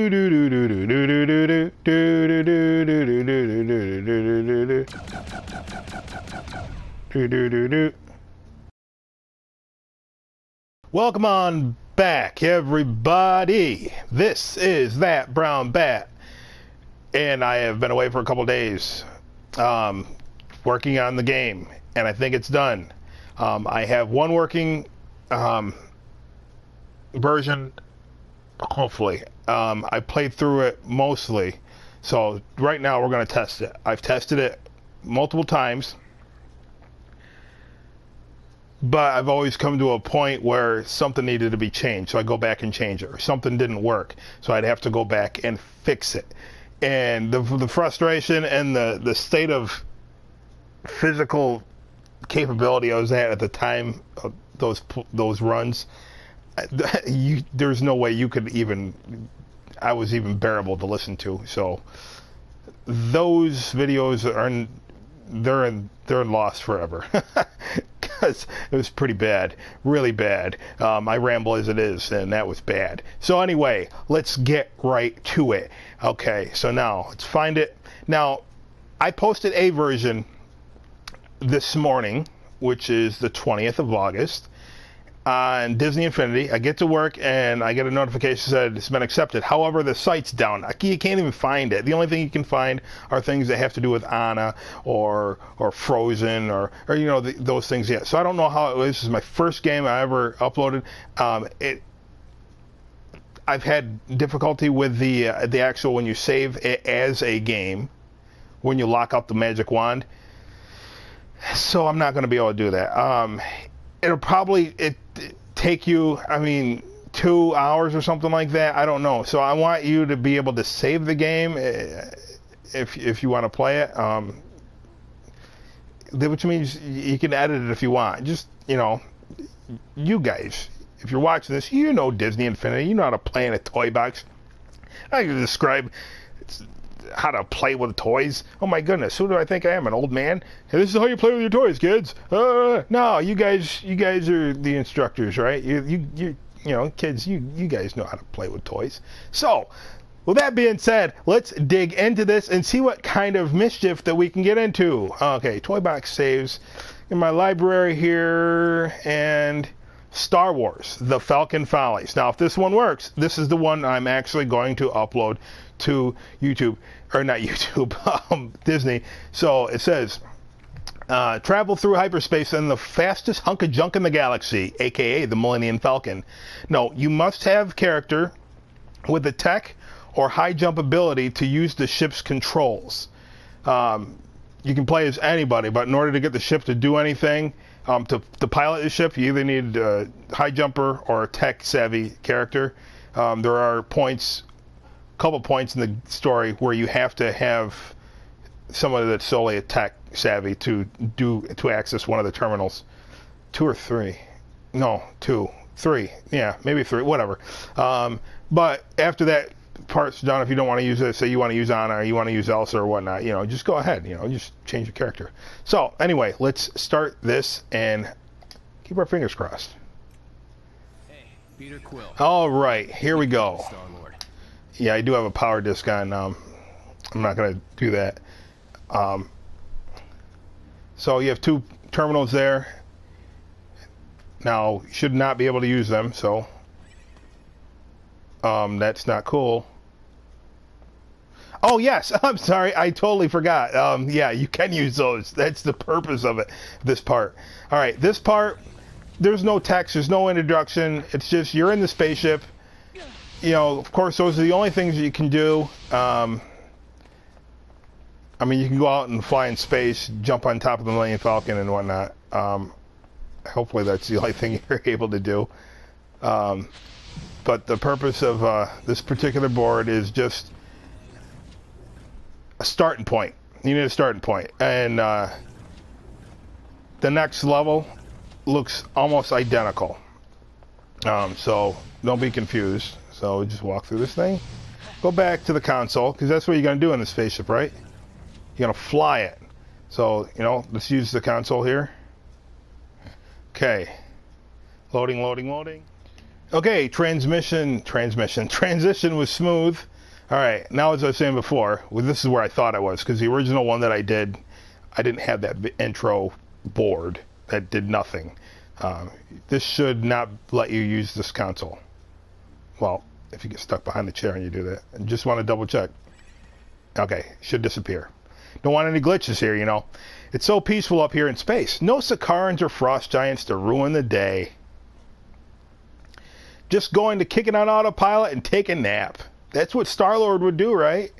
Welcome on back, everybody. This is That Brown Bat, and I have been away for a couple days working on the game, and I think it's done. I have one working version, hopefully. I played through it mostly, so right now we're going to test it. I've tested it multiple times, but I've always come to a point where something needed to be changed, so I go back and change it, or something didn't work, so I'd have to go back and fix it. And the frustration and the state of physical capability I was at the time of those runs, there's no way you could even, I was even bearable to listen to. So those videos they're lost forever. Because it was pretty bad, really bad. I ramble as it is, and that was bad. So anyway, let's get right to it. Okay, so now let's find it. Now, I posted a version this morning, which is the 20th of August, on Disney Infinity. I get to work and I get a notification that said it's been accepted. However, the site's down. You can't even find it. The only thing you can find are things that have to do with Anna or Frozen or you know, those things yet. So I don't know how it was. This is my first game I ever uploaded. I've had difficulty with the actual, when you save it as a game, when you lock out the magic wand. So I'm not going to be able to do that. It'll probably take you, I mean, 2 hours or something like that. I don't know. So I want you to be able to save the game if you want to play it. Which means you can edit it if you want. Just, you know, you guys, if you're watching this, you know Disney Infinity. You know how to play in a toy box. I can describe how to play with toys. Oh my goodness, who do I think I am, an old man? Hey, this is how you play with your toys, kids. No, you guys are the instructors, right? You know, kids, you guys know how to play with toys. So, with that being said, let's dig into this and see what kind of mischief that we can get into. Okay, toy box saves in my library here, and Star Wars, the Falcon Follies. Now, if this one works, this is the one I'm actually going to upload to YouTube, or not YouTube, Disney. So it says, travel through hyperspace in the fastest hunk of junk in the galaxy, aka the Millennium Falcon. No, you must have character with the tech or high jump ability to use the ship's controls. You can play as anybody, but in order to get the ship to do anything, to pilot the ship, you either need a high jumper or a tech savvy character. There are couple points in the story where you have to have someone that's solely a tech savvy to access one of the terminals. 2 or 3. No, 2. 3. Yeah, maybe 3, whatever. But after that part's done, if you don't want to use it, say you want to use Anna or you want to use Elsa or whatnot, you know, just go ahead, you know, just change your character. So anyway, let's start this and keep our fingers crossed. Hey, Peter Quill. All right, here we go. Yeah, I do have a power disc on. I'm not going to do that. So you have 2 terminals there. Now, you should not be able to use them, so that's not cool. Oh, yes, I'm sorry, I totally forgot. Yeah, you can use those. That's the purpose of it, this part. All right, this part, there's no text, there's no introduction. It's just you're in the spaceship. You know, of course, those are the only things that you can do. I mean, you can go out and fly in space, jump on top of the Millennium Falcon and whatnot. Hopefully that's the only thing you're able to do. But the purpose of this particular board is just a starting point. You need a starting point. And the next level looks almost identical. So don't be confused. So just walk through this thing. Go back to the console, because that's what you're going to do in the spaceship, right? You're going to fly it. So, you know, let's use the console here. Okay. Loading. Okay, transition was smooth. All right, now as I was saying before, well, this is where I thought I was, because the original one that I did, I didn't have that intro board that did nothing. This should not let you use this console. Well, if you get stuck behind the chair and you do that, and just want to double check. Okay, should disappear. Don't want any glitches here, you know. It's so peaceful up here in space. No Sakarans or frost giants to ruin the day. Just going to kick it on autopilot and take a nap. That's what Star-Lord would do, right?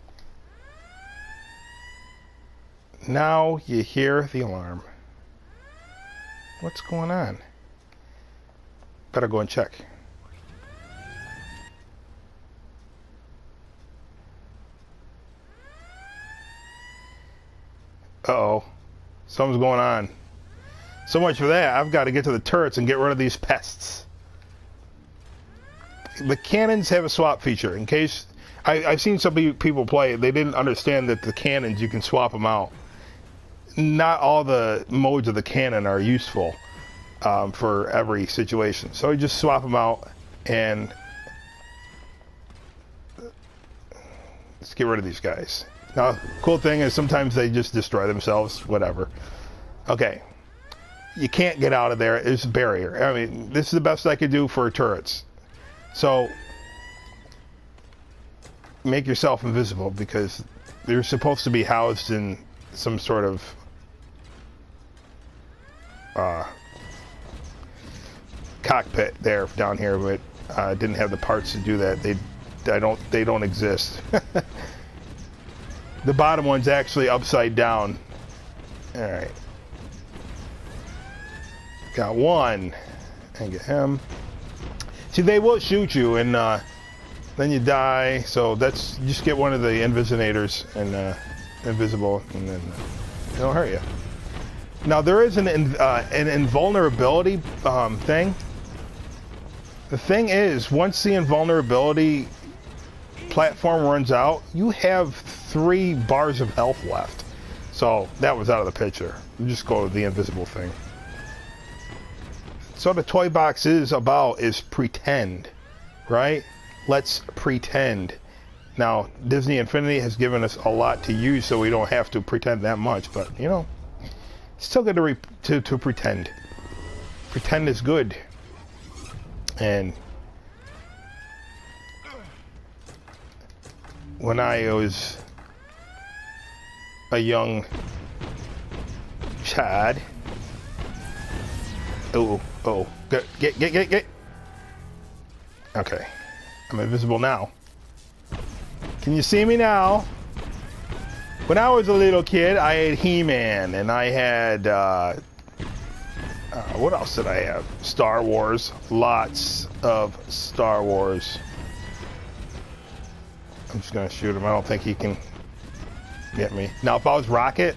Now you hear the alarm. What's going on? Better go and check. Uh-oh. Something's going on. So much for that. I've got to get to the turrets and get rid of these pests. The cannons have a swap feature. In case... I've seen some people play. They didn't understand that the cannons, you can swap them out. Not all the modes of the cannon are useful for every situation. So you just swap them out and... let's get rid of these guys. Now, cool thing is sometimes they just destroy themselves, whatever. Okay. You can't get out of there. There's a barrier. I mean, this is the best I could do for turrets. So, make yourself invisible because they're supposed to be housed in some sort of cockpit there down here, but didn't have the parts to do that. They don't exist. The bottom one's actually upside down. All right. Got one. And get him. See, they will shoot you, and then you die. So that's just get one of the Invisinators and invisible, and then it'll hurt you. Now there is an invulnerability thing. The thing is, once the invulnerability platform runs out, you have 3 bars of health left. So that was out of the picture. You just go to the invisible thing. So the toy box is pretend, right? Let's pretend. Now, Disney Infinity has given us a lot to use, so we don't have to pretend that much. But you know, it's still good to pretend. Pretend is good. And when I was a young child. Oh, get. Okay, I'm invisible now. Can you see me now? When I was a little kid, I had He-Man, and I had, what else did I have? Star Wars. Lots of Star Wars. I'm just gonna shoot him. I don't think he can get me. Now, if I was Rocket,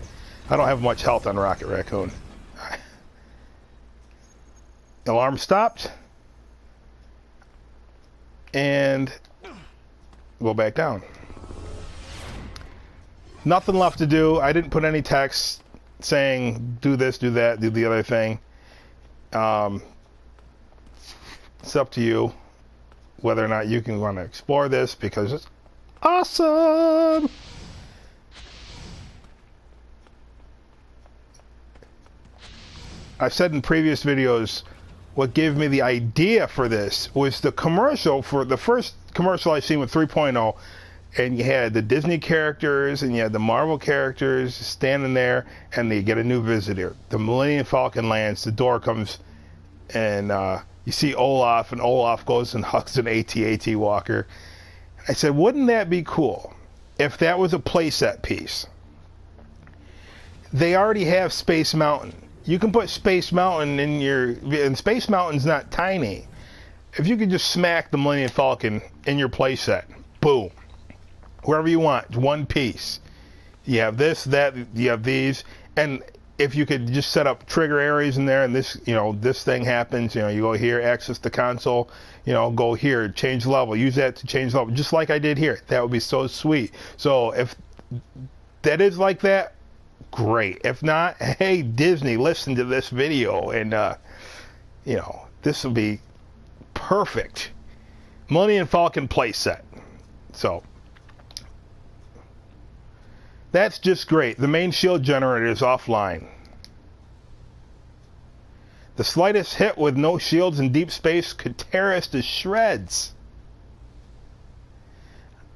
I don't have much health on Rocket Raccoon. Alarm stopped. And go back down. Nothing left to do. I didn't put any text saying do this, do that, do the other thing. It's up to you whether or not you can want to explore this because it's awesome. I've said in previous videos, what gave me the idea for this was the commercial for the first commercial I've seen with 3.0, and you had the Disney characters and you had the Marvel characters standing there, and they get a new visitor. The Millennium Falcon lands, the door comes, and you see Olaf, and Olaf goes and hugs an AT-AT walker. I said, wouldn't that be cool if that was a playset piece? They already have Space Mountain. You can put Space Mountain in and Space Mountain's not tiny. If you could just smack the Millennium Falcon in your playset, boom, wherever you want, one piece. You have this, that, you have these, and if you could just set up trigger areas in there, and this, this thing happens, you go here, access the console, go here, change level, use that to change level, just like I did here. That would be so sweet. So if that is like that, great. If not, hey, Disney, listen to this video, and this will be perfect. Millennium Falcon playset. So That's just great. The main shield generator is offline. The slightest hit with no shields in deep space could tear us to shreds.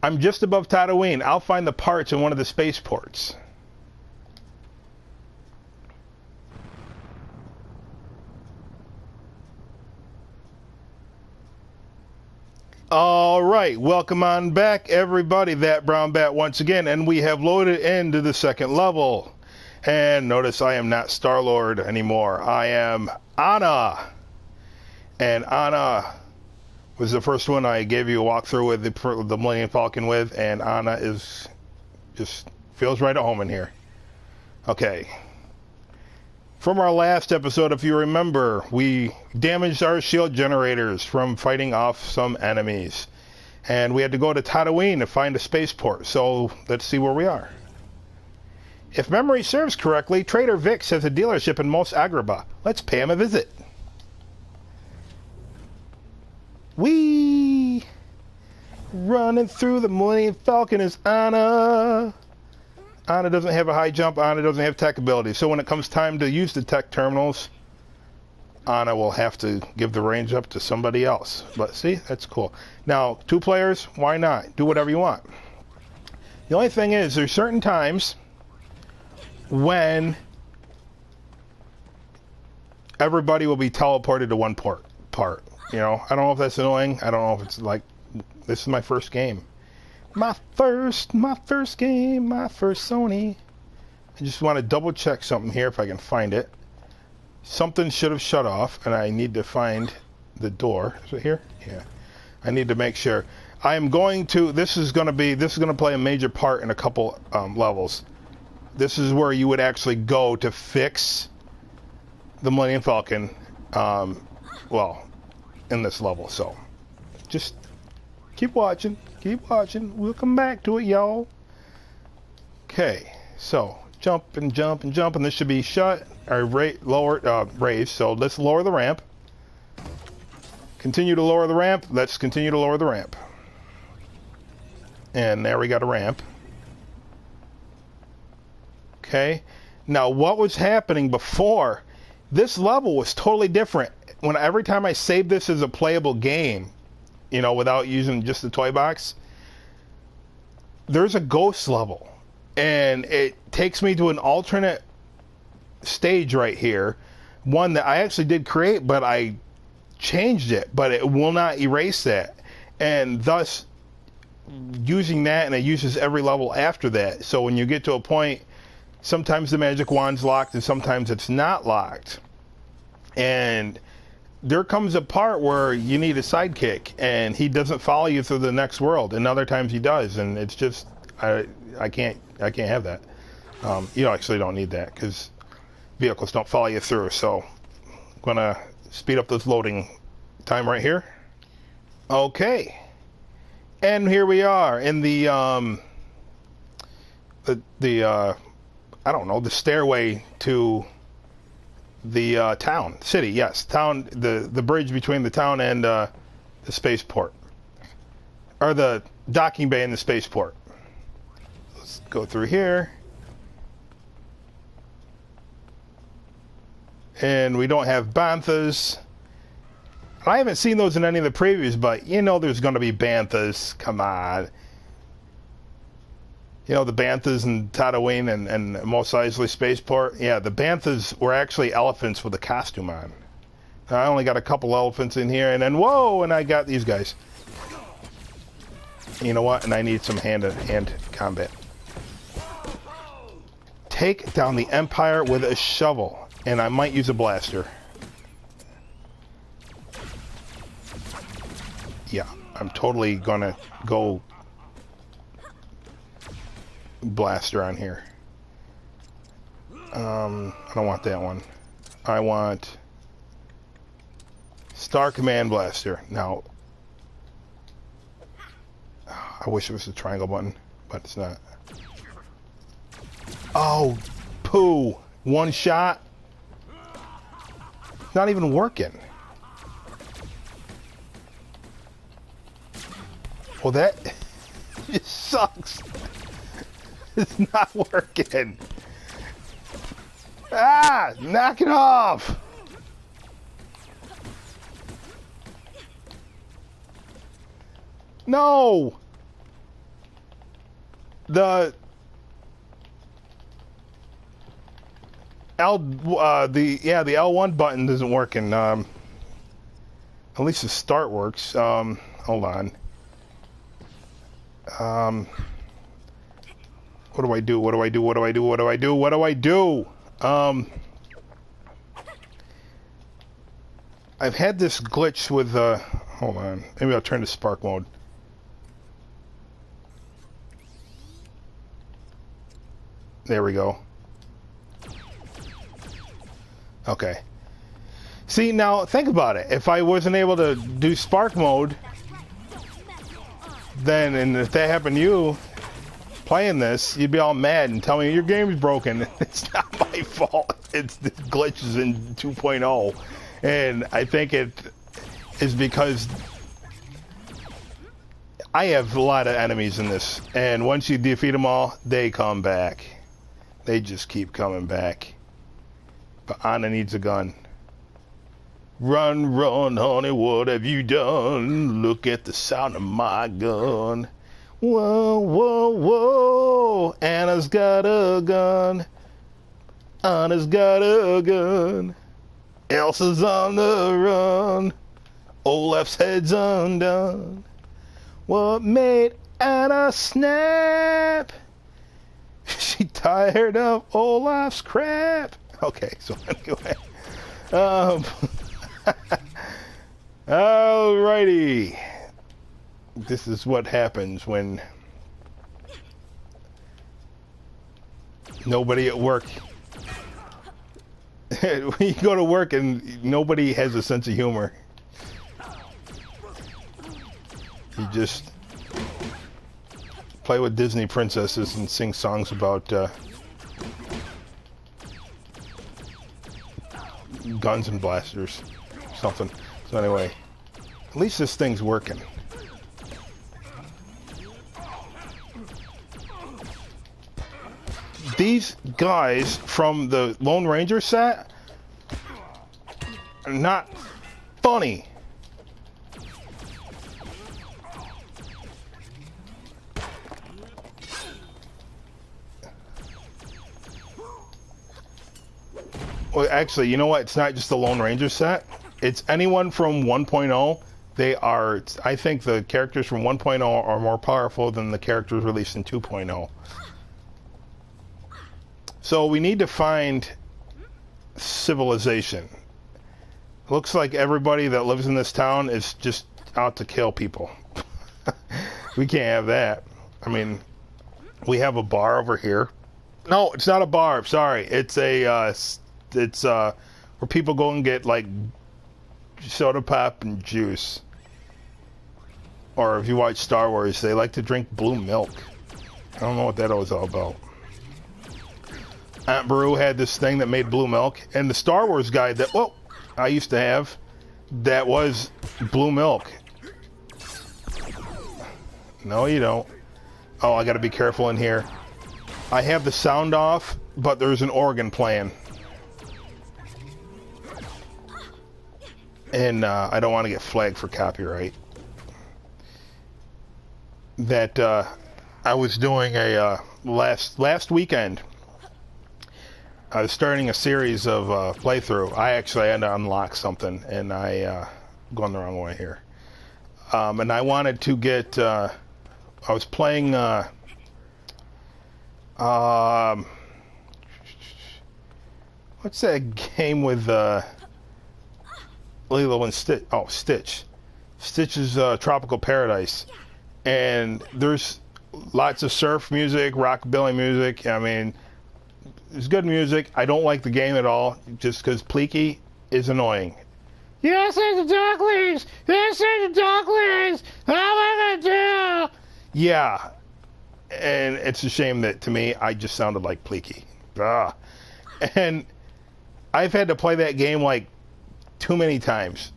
I'm just above Tatooine. I'll find the parts in one of the spaceports. All right, welcome on back, everybody. That Brown Bat once again, and we have loaded into the second level. And notice I am not Star-Lord anymore. I am Anna. And Anna was the first one I gave you a walkthrough with the Millennium Falcon with, and Anna is just feels right at home in here. Okay. From our last episode, if you remember, we damaged our shield generators from fighting off some enemies. And we had to go to Tatooine to find a spaceport. So let's see where we are. If memory serves correctly, Trader Vix has a dealership in Mos Agrabah. Let's pay him a visit. Whee! Running through the Millennium Falcon is Anna. Anna doesn't have a high jump. Anna doesn't have tech ability. So when it comes time to use the tech terminals, Anna will have to give the range up to somebody else. But see, that's cool. Now, 2 players, why not? Do whatever you want. The only thing is, there's certain times when everybody will be teleported to one part. You know, I don't know if that's annoying. I don't know if it's like, this is my first game. My first game, my first Sony. I just want to double check something here if I can find it. Something should have shut off, and I need to find the door. Is it here? Yeah. I need to make sure. I am going to. This is going to play a major part in a couple levels. This is where you would actually go to fix the Millennium Falcon. Well, in this level. So, just keep watching. Keep watching. We'll come back to it, y'all. Okay, so jump and jump and jump, and this should be shut or raised. So let's lower the ramp. Continue to lower the ramp. Let's continue to lower the ramp. And there we got a ramp. Okay. Now, what was happening before? This level was totally different. Every time I saved this as a playable game, you know, without using just the toy box, there's a ghost level, and it takes me to an alternate stage right here, one that I actually did create, but I changed it, but it will not erase that, and thus using that, and it uses every level after that. So when you get to a point, sometimes the magic wand's locked and sometimes it's not locked, and there comes a part where you need a sidekick, and he doesn't follow you through the next world, and other times he does, and it's just I can't have that. You actually don't need that because vehicles don't follow you through. So I'm gonna speed up this loading time right here. Okay, and here we are in the I don't know, the stairway to the city, yes, the bridge between the town and the spaceport, or the docking bay and the spaceport. Let's go through here, and we don't have banthas. I haven't seen those in any of the previews, but you know there's going to be banthas. Come on. You know, the banthas in Tatooine and Mos Eisley Spaceport. Yeah, the banthas were actually elephants with a costume on. I only got a couple elephants in here, and then, whoa, and I got these guys. You know what? And I need some hand-to-hand combat. Take down the Empire with a shovel, and I might use a blaster. Yeah, I'm totally gonna go blaster on here. I don't want that one. I want Star Command Blaster. Now, I wish it was a triangle button, but it's not. Oh, poo. One shot. Not even working. Well, that just sucks. It's not working. Ah! Knock it off! No! The L1 button isn't working. At least the start works. Hold on. What do I do? What do I do? What do I do? What do I do? What do I do? I've had this glitch with hold on. Maybe I'll turn to spark mode. There we go. Okay. See, now think about it. If I wasn't able to do spark mode, then, and if that happened to you playing this, you'd be all mad and tell me your game's broken. It's not my fault. It's the glitches in 2.0. And I think it is because I have a lot of enemies in this. And once you defeat them all, they come back. They just keep coming back. But Anna needs a gun. Run, run, honey, what have you done? Look at the sound of my gun. Whoa, whoa, whoa. Anna's got a gun. Anna's got a gun. Elsa's on the run. Olaf's head's undone. What made Anna snap? She tired of Olaf's crap. Okay, so anyway. Alrighty. This is what happens when nobody at work. When you go to work and nobody has a sense of humor. You just play with Disney princesses and sing songs about guns and blasters, something. So anyway, at least this thing's working. These guys from the Lone Ranger set are not funny. Well, actually, you know what? It's not just the Lone Ranger set. It's anyone from 1.0. They are, I think the characters from 1.0 are more powerful than the characters released in 2.0. So we need to find civilization. Looks like everybody that lives in this town is just out to kill people. We can't have that. I mean, we have a bar over here. No, it's not a bar. Sorry, it's a it's where people go and get like soda pop and juice. Or if you watch Star Wars, they like to drink blue milk. I don't know what that was all about. Aunt Beru had this thing that made blue milk, and the Star Wars guide that, well, I used to have, that was blue milk. No, you don't. Oh, I gotta be careful in here. I have the sound off, but there's an organ playing. And I don't want to get flagged for copyright. That I was doing a last weekend. I was starting a series of playthrough. I actually had to unlock something, and I gone the wrong way here. And I wanted to get. I was playing. What's that game with Lilo and Stitch? Oh, Stitch. Stitch's Tropical Paradise, and there's lots of surf music, rockabilly music. I mean. It's good music. I don't like the game at all, just because Pleaky is annoying. Yes, it's the ducklings! Yes, it's the ducklings! How am I gonna do? Yeah. And it's a shame that, to me, I just sounded like Pleaky. Ah. And I've had to play that game, like, too many times.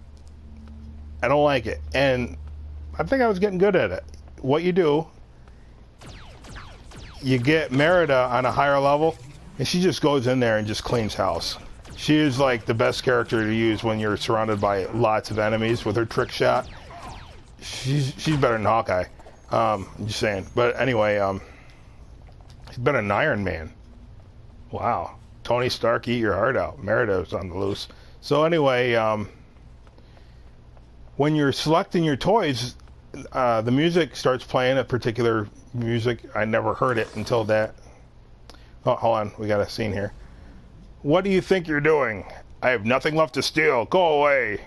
I don't like it. And I think I was getting good at it. What you do you get Merida on a higher level, and she just goes in there and just cleans house. She is like the best character to use when you're surrounded by lots of enemies with her trick shot. She's better than Hawkeye. I'm just saying. But anyway, he's better than Iron Man. Wow. Tony Stark, eat your heart out. Merida's on the loose. So anyway, when you're selecting your toys, the music starts playing a particular music. I never heard it until that. Oh, hold on. We got a scene here. What do you think you're doing? I have nothing left to steal. Go away.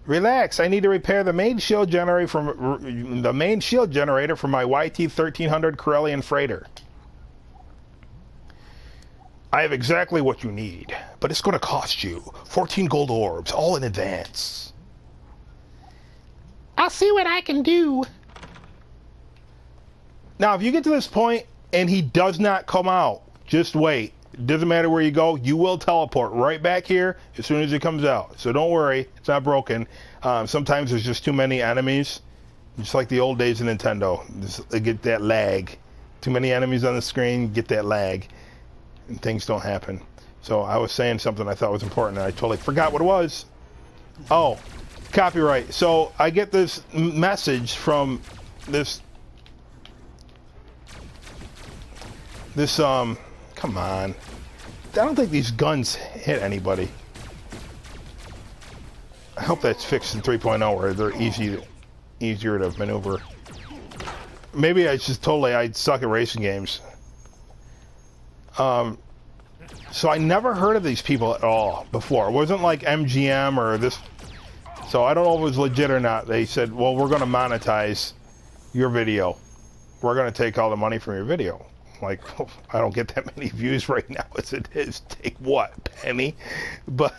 Relax. I need to repair the main shield generator from my YT-1300 Corellian freighter. I have exactly what you need, but it's going to cost you 14 gold orbs, all in advance. I'll see what I can do. Now, if you get to this point and he does not come out, just wait. It doesn't matter where you go. You will teleport right back here as soon as it comes out. So don't worry. It's not broken. Sometimes there's just too many enemies. Just like the old days of Nintendo. Just get that lag. Too many enemies on the screen, get that lag. And things don't happen. So I was saying something I thought was important, and I totally forgot what it was. Oh, copyright. So I get this message from this come on. I don't think these guns hit anybody. I hope that's fixed in 3.0 where they're easier to maneuver. Maybe I suck at racing games. So I never heard of these people at all before. It wasn't like MGM or this. So I don't know if it was legit or not. They said, well, we're going to monetize your video. We're going to take all the money from your video. Like, I don't get that many views right now as it is. Take what? Penny? But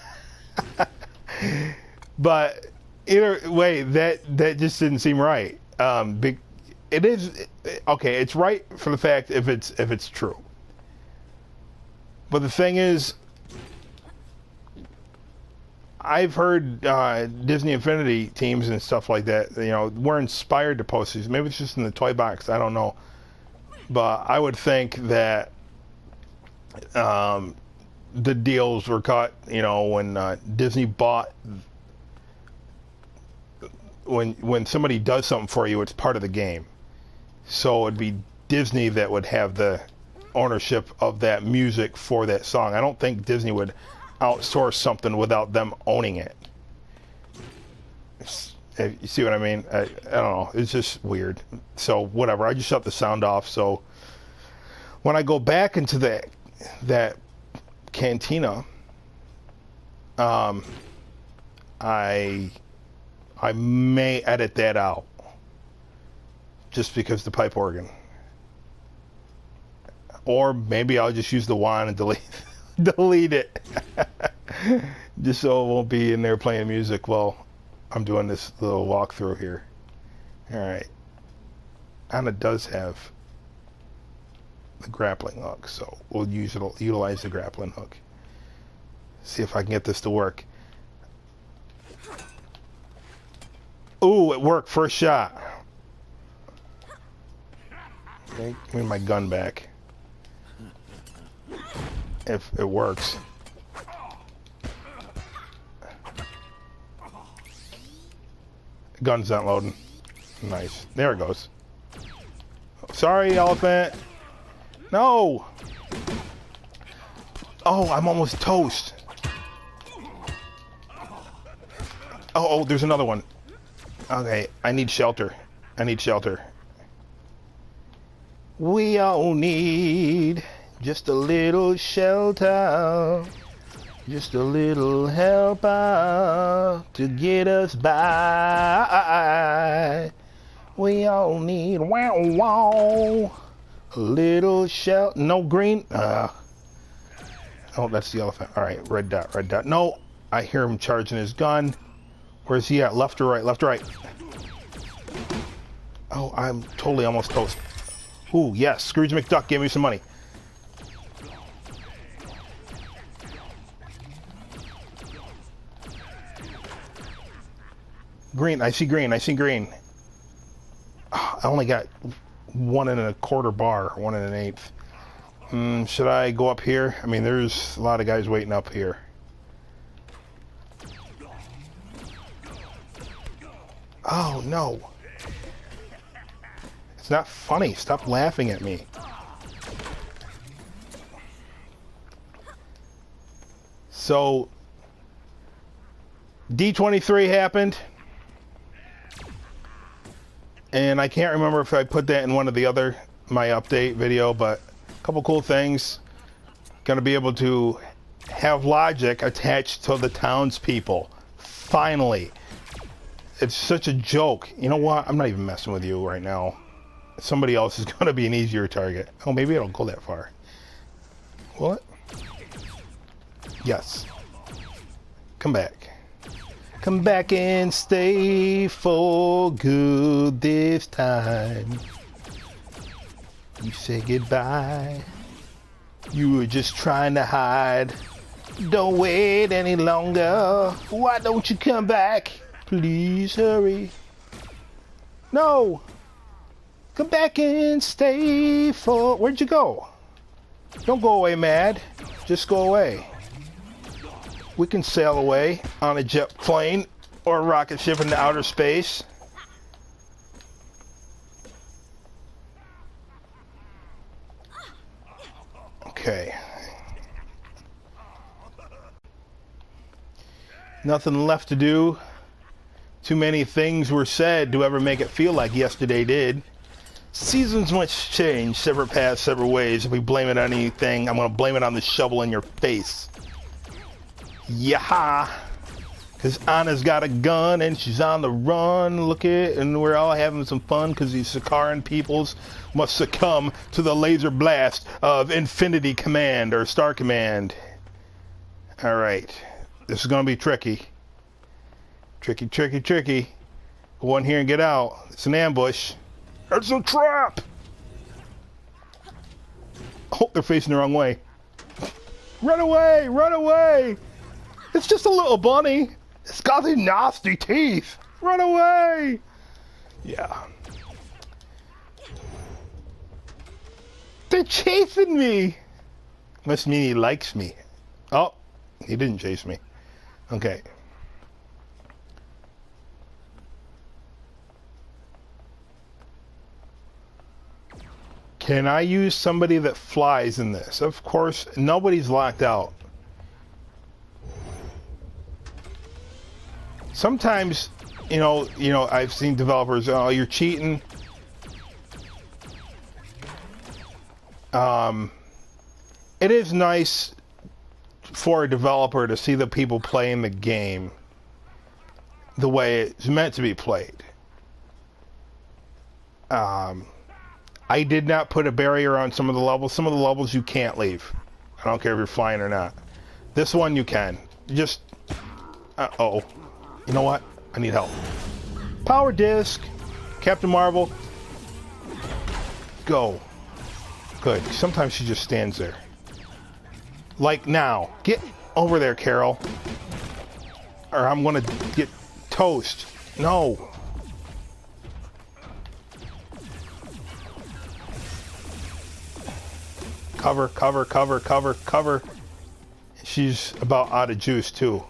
either way, that just didn't seem right. It is okay. It's right for the fact if it's true. But the thing is, I've heard Disney Infinity teams and stuff like that, were inspired to post these. Maybe it's just in the toy box. I don't know. But I would think that the deals were cut, when Disney bought. When somebody does something for you, it's part of the game. So it'd be Disney that would have the ownership of that music for that song. I don't think Disney would outsource something without them owning it. You see what I mean? I don't know. It's just weird. So whatever. I just shut the sound off. So when I go back into that cantina, I may edit that out just because the pipe organ. Or maybe I'll just use the wand and delete it. Just so it won't be in there playing music while I'm doing this little walkthrough here. Alright. Anna does have the grappling hook, so we'll utilize the grappling hook. See if I can get this to work. Ooh, it worked. First shot. Okay, give me my gun back. If it works. Gun's not loading. Nice. There it goes. Sorry, elephant. No! Oh, I'm almost toast. Oh, there's another one. Okay, I need shelter. We all need just a little shelter. Just a little help out to get us by. We all need a little shelter. No green. Oh, that's the elephant. All right, red dot. No, I hear him charging his gun. Where's he at? Left or right? Left or right? Oh, I'm totally almost toast. Ooh, yes. Scrooge McDuck gave me some money. Green. I see green. Oh, I only got 1 1/4 bar, 1 1/8. Should I go up here? I mean, there's a lot of guys waiting up here. Oh, no. It's not funny. Stop laughing at me. So, D23 happened. And I can't remember if I put that in one of the other, my update video, but a couple cool things. Gonna be able to have logic attached to the townspeople. Finally. It's such a joke. You know what? I'm not even messing with you right now. Somebody else is gonna be an easier target. Oh, maybe I don't go that far. What? Yes. Come back. Come back and stay for good this time. You say goodbye. You were just trying to hide. Don't wait any longer. Why don't you come back? Please hurry. No. Come back and stay for... Where'd you go? Don't go away, Mad. Just go away. We can sail away on a jet plane or a rocket ship into outer space. Okay. Nothing left to do. Too many things were said to ever make it feel like yesterday did. Seasons much change, several paths, several ways. If we blame it on anything, I'm going to blame it on the shovel in your face. Yeah, because Anna's got a gun and she's on the run. Look at, and we're all having some fun because these Sakaran peoples must succumb to the laser blast of Infinity Command or Star Command. All right, this is going to be tricky. Tricky, tricky, tricky. Go in here and get out. It's an ambush. It's a trap! Oh, they're facing the wrong way. Run away! Run away! It's just a little bunny. It's got these nasty teeth. Run away! Yeah. They're chasing me! Must mean he likes me. Oh, he didn't chase me. Okay. Can I use somebody that flies in this? Of course, nobody's locked out. Sometimes, you know, I've seen developers, oh, you're cheating. It is nice for a developer to see the people playing the game the way it's meant to be played. I did not put a barrier on some of the levels. Some of the levels you can't leave. I don't care if you're flying or not. This one you can. Just... uh-oh. You know what? I need help. Power disc. Captain Marvel. Go. Good. Sometimes she just stands there. Like now. Get over there, Carol. Or I'm gonna get toast. No. Cover, cover, cover, cover, cover. She's about out of juice, too.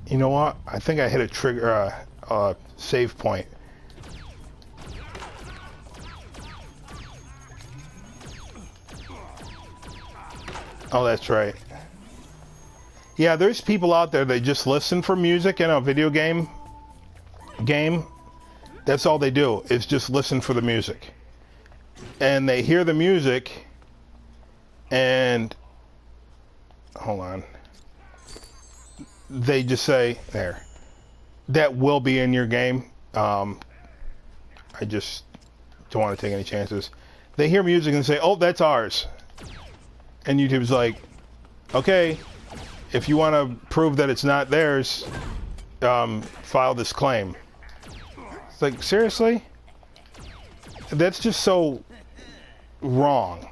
You know what? I think I hit a trigger, save point. Oh, that's right. Yeah, there's people out there that just listen for music in a video game. That's all they do, is just listen for the music. And they hear the music, and... hold on. They just say, there. That will be in your game. I just don't want to take any chances. They hear music and say, oh, that's ours. And YouTube's like, okay, if you want to prove that it's not theirs, file this claim. It's like, seriously? That's just so wrong.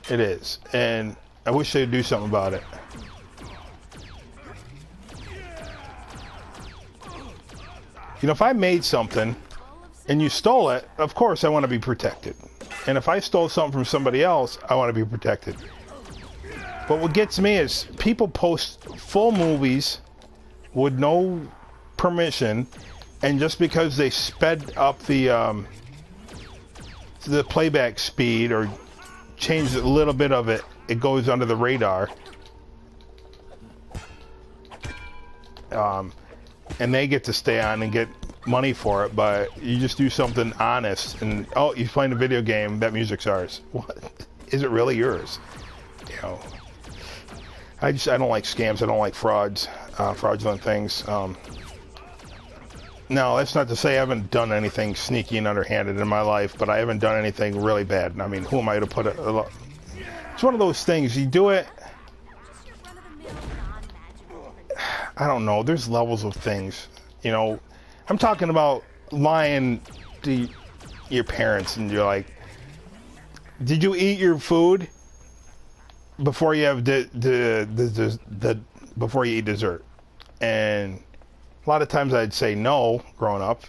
It is. And I wish they'd do something about it. You know, if I made something and you stole it, of course I want to be protected. And if I stole something from somebody else, I want to be protected. But what gets me is people post full movies with no permission, and just because they sped up the playback speed or changed a little bit of it, it goes under the radar. And they get to stay on and get money for it, but you just do something honest and oh, you're playing a video game, that music's ours. What? Is it really yours? You know, I don't like scams, I don't like frauds, fraudulent things. No, that's not to say I haven't done anything sneaky and underhanded in my life, but I haven't done anything really bad. I mean, who am I to put it? It's one of those things, you do it, I don't know, there's levels of things, you know. I'm talking about lying to your parents and you're like, did you eat your food before you have before you eat dessert? And a lot of times I'd say no, growing up.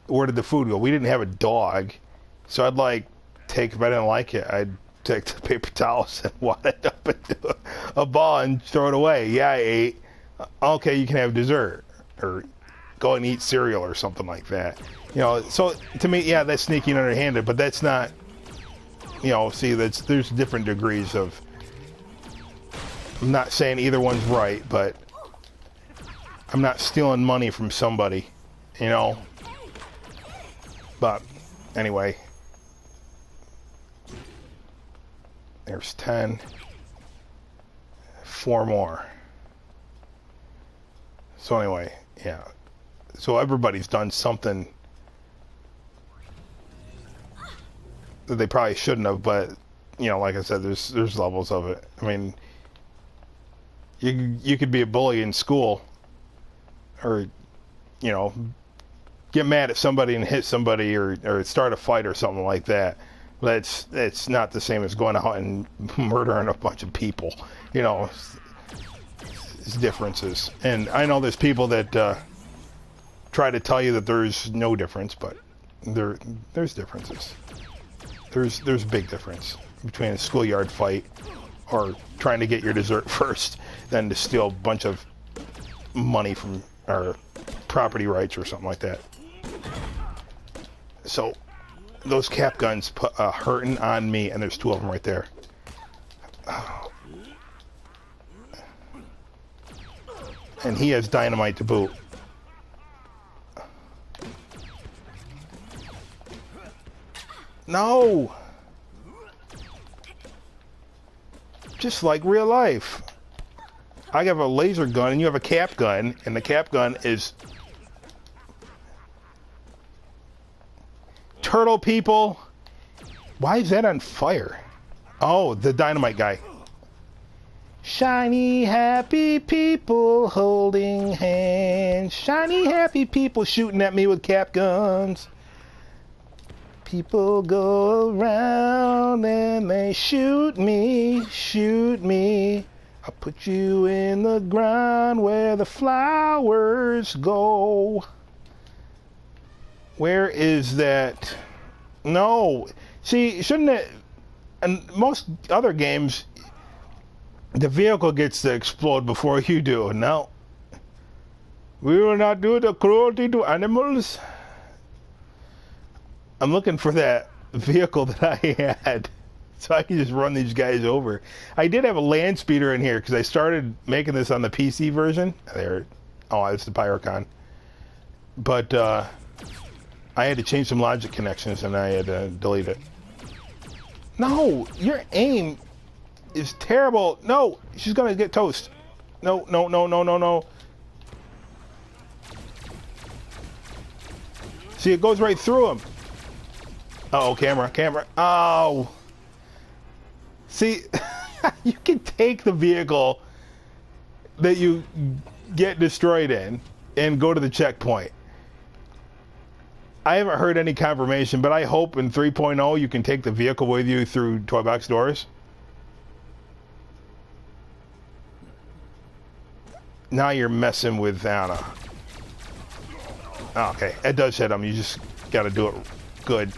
Where did the food go? We didn't have a dog, so I'd like take, if I didn't like it, I'd take the paper towels and wad it up into a ball and throw it away. Yeah, I ate. Okay, you can have dessert, or go and eat cereal or something like that. You know, so to me, yeah, that's sneaky and underhanded, but that's not, you know, see, there's different degrees of, I'm not saying either one's right, but I'm not stealing money from somebody, you know. But anyway, there's 10, 4 more. So anyway, yeah. So everybody's done something that they probably shouldn't have, but you know, like I said, there's levels of it. I mean, you could be a bully in school, or you know, get mad at somebody and hit somebody, or start a fight or something like that. But it's not the same as going out and murdering a bunch of people. You know, it's differences. And I know there's people that try to tell you that there's no difference, but there's differences. There's a big difference between a schoolyard fight or trying to get your dessert first than to steal a bunch of money from, or property rights or something like that. So those cap guns put hurting on me, and there's 2 of them right there. And he has dynamite to boot. No! Just like real life. I have a laser gun and you have a cap gun, and the cap gun is... Turtle people! Why is that on fire? Oh, the dynamite guy. Shiny, happy people holding hands. Shiny, happy people shooting at me with cap guns. People go around and they shoot me, shoot me. I'll put you in the ground where the flowers go. Where is that? No. See, shouldn't it... In most other games, the vehicle gets to explode before you do. No. We will not do the cruelty to animals. I'm looking for that vehicle that I had so I can just run these guys over. I did have a land speeder in here because I started making this on the PC version. There. Oh, it's the Pyrocon. But I had to change some logic connections and I had to delete it. No, your aim is terrible. No, she's gonna get toast. No, no, no, no, no, no. See, it goes right through him. Uh-oh, camera. Oh. See, you can take the vehicle that you get destroyed in and go to the checkpoint. I haven't heard any confirmation, but I hope in 3.0 you can take the vehicle with you through toy box doors. Now you're messing with Anna. Oh, okay, it does hit him. You just got to do it good.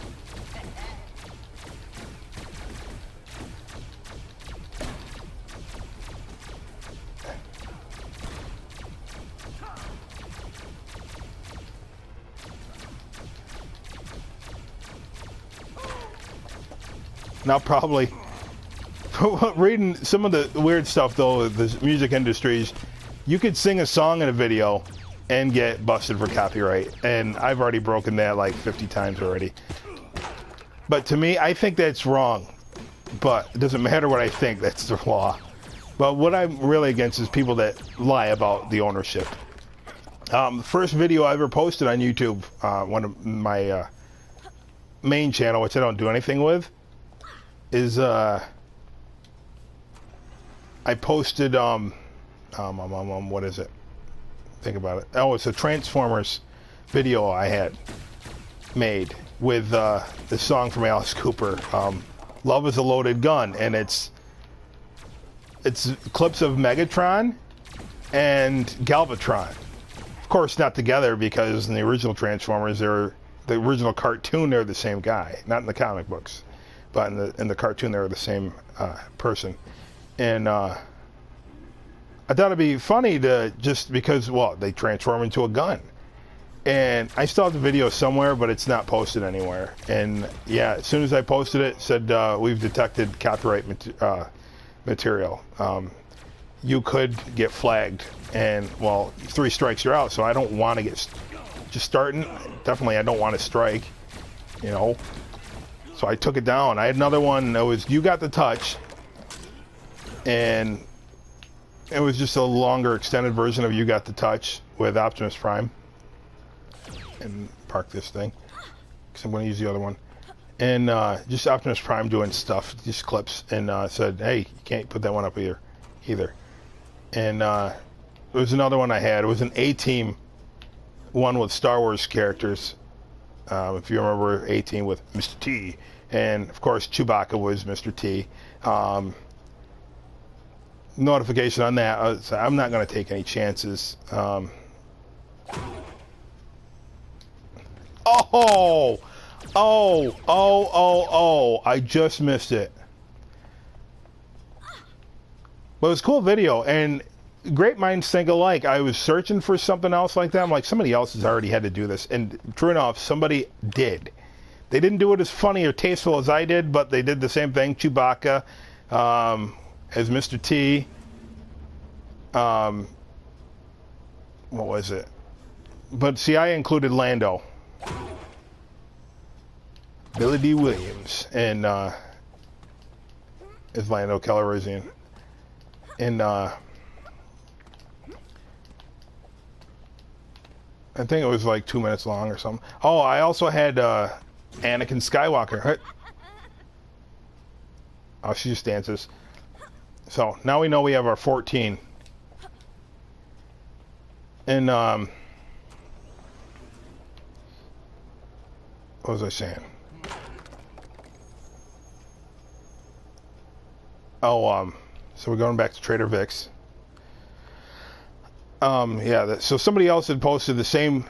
Now probably reading some of the weird stuff though, the music industries, you could sing a song in a video and get busted for copyright, and I've already broken that like 50 times already. But to me, I think that's wrong, but it doesn't matter what I think, that's the law. But what I'm really against is people that lie about the ownership. The first video I ever posted on YouTube, one of my main channel, which I don't do anything with, is I posted what is it? Think about it. Oh, it's a Transformers video I had made with the song from Alice Cooper, "Love is a Loaded Gun," and it's clips of Megatron and Galvatron. Of course, not together, because in the original Transformers, the original cartoon, they're the same guy, not in the comic books. But in the cartoon, they were the same person. And I thought it'd be funny to, just because, well, they transform into a gun. And I still have the video somewhere, but it's not posted anywhere. And yeah, as soon as I posted it, it said, we've detected copyright material. You could get flagged. And, well, 3 strikes, you're out. So I don't want to get, just starting, definitely I don't want to strike, you know. So I took it down. I had another one that was "You Got the Touch," and it was just a longer, extended version of "You Got the Touch" with Optimus Prime. And park this thing, because I'm going to use the other one. And just Optimus Prime doing stuff, just clips, and said, "Hey, you can't put that one up either." And there was another one I had. It was an A-Team one with Star Wars characters. If you remember A-Team with Mr. T, and of course Chewbacca was Mr. T. Notification on that. So I'm not going to take any chances. Oh! I just missed it. But it was a cool video, and great minds think alike. I was searching for something else like that. I'm like, somebody else has already had to do this. And true enough, somebody did. They didn't do it as funny or tasteful as I did, but they did the same thing. Chewbacca as Mr. T. What was it? But see, I included Lando. Billy D. Williams. And is Lando Calrissian. And I think it was like 2 minutes long or something. Oh, I also had Anakin Skywalker. Oh, she just dances. So now we know we have our 14. And what was I saying? Oh, so we're going back to Trader Vic's. Yeah, so somebody else had posted the same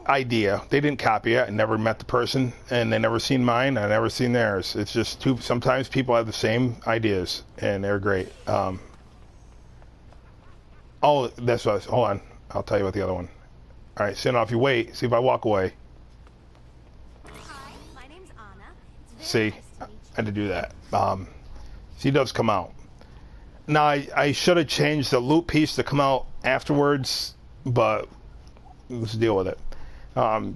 idea. They didn't copy it. I never met the person, and they never seen mine. I never seen theirs. It's just sometimes people have the same ideas, and they're great. Oh, that's what hold on. I'll tell you about the other one. All right, so now if you wait, see if I walk away. Hi, my name's Anna. See, I had to do that. He does come out. Now, I should have changed the loop piece to come out afterwards, but let's deal with it.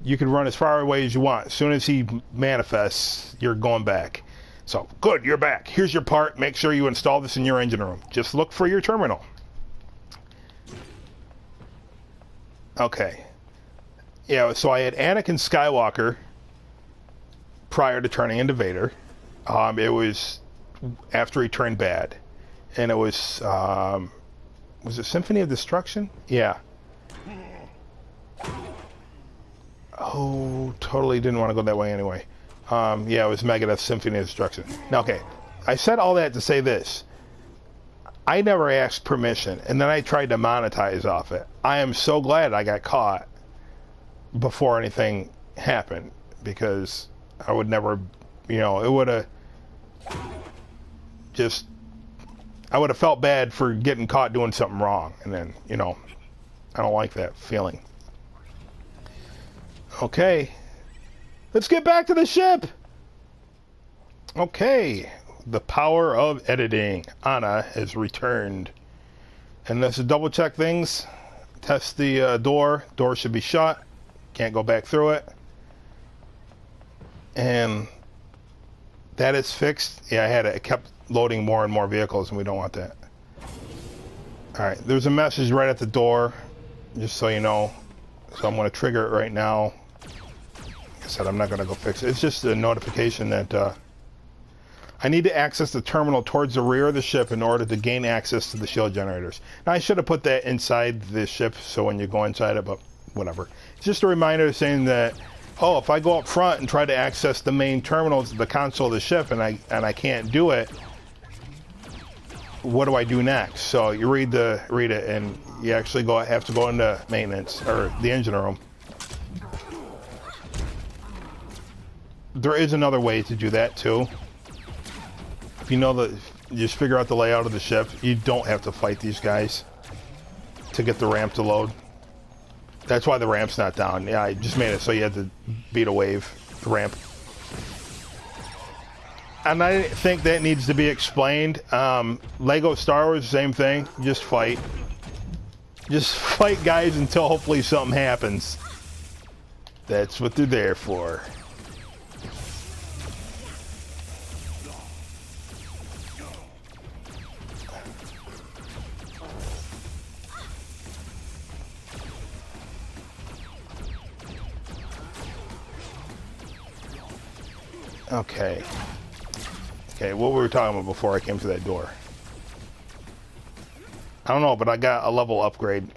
You can run as far away as you want. As soon as he manifests, you're going back. So, good, you're back. Here's your part. Make sure you install this in your engine room. Just look for your terminal. Okay. Yeah, so I had Anakin Skywalker prior to turning into Vader. It was after he turned bad. And it was it Symphony of Destruction? Yeah. Oh, totally didn't want to go that way anyway. Yeah, it was Megadeth's Symphony of Destruction. Now, okay, I said all that to say this. I never asked permission, and then I tried to monetize off it. I am so glad I got caught before anything happened, because I would never, you know, it would have just, I would have felt bad for getting caught doing something wrong, and then, you know, I don't like that feeling. Okay, let's get back to the ship. Okay, the power of editing. Anna has returned, and let's double check things. Test the door. Door should be shut. Can't go back through it. And that is fixed. Yeah, I had it. It kept loading more and more vehicles, and we don't want that. Alright, there's a message right at the door, just so you know. So I'm going to trigger it right now. Like I said, I'm not going to go fix it. It's just a notification that I need to access the terminal towards the rear of the ship in order to gain access to the shield generators. Now, I should have put that inside the ship, so when you go inside it, but whatever. It's just a reminder saying that, oh, if I go up front and try to access the main terminals, the console of the ship, and I can't do it, what do I do next? So you read it, and you actually have to go into maintenance, or the engine room. There is another way to do that too. If you know you just figure out the layout of the ship, you don't have to fight these guys to get the ramp to load. That's why the ramp's not down. Yeah, I just made it so you had to beat a wave, the ramp. And I think that needs to be explained. Lego Star Wars, same thing. Just fight. Just fight guys until hopefully something happens. That's what they're there for. Okay. Okay, what were we talking about before I came to that door? I don't know, but I got a level upgrade.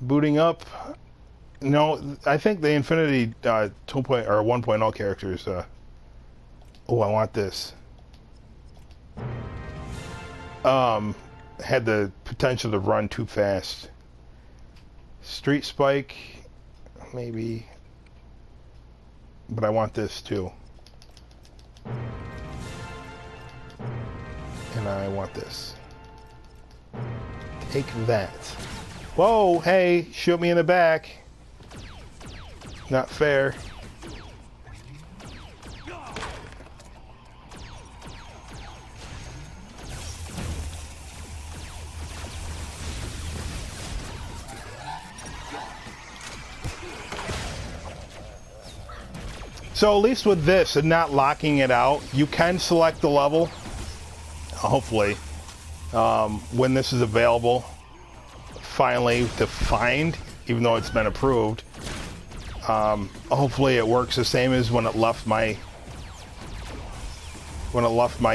Booting up. No, I think the Infinity 1.0 characters. Oh, I want this. Had the potential to run too fast. Street Spike. Maybe, but I want this too, and I want this. Take that. Whoa, hey, shoot me in the back. Not fair. So at least with this and not locking it out, you can select the level, hopefully, when this is available, finally to find, even though it's been approved. Hopefully it works the same as when it left my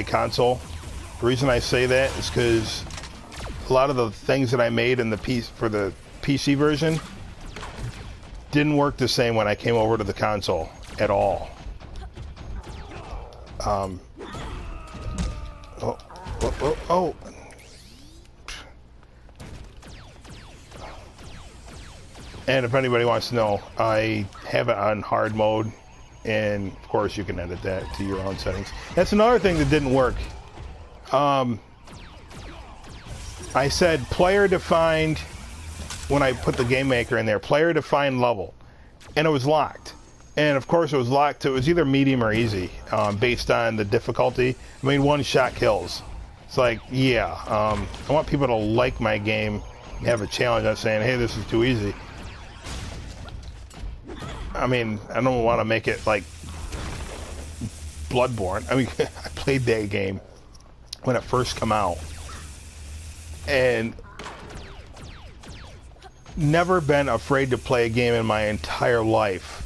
console. The reason I say that is because a lot of the things that I made in the for the PC version didn't work the same when I came over to the console at all. Oh. And if anybody wants to know, I have it on hard mode, and of course you can edit that to your own settings. That's another thing that didn't work. I said player defined when I put the game maker in there, player defined level, and it was locked. And of course it was locked to, it was either medium or easy, based on the difficulty. I mean, one shot kills. It's like, yeah, I want people to like my game and have a challenge on saying, hey, this is too easy. I mean, I don't want to make it like Bloodborne. I mean, I played that game when it first came out, and never been afraid to play a game in my entire life.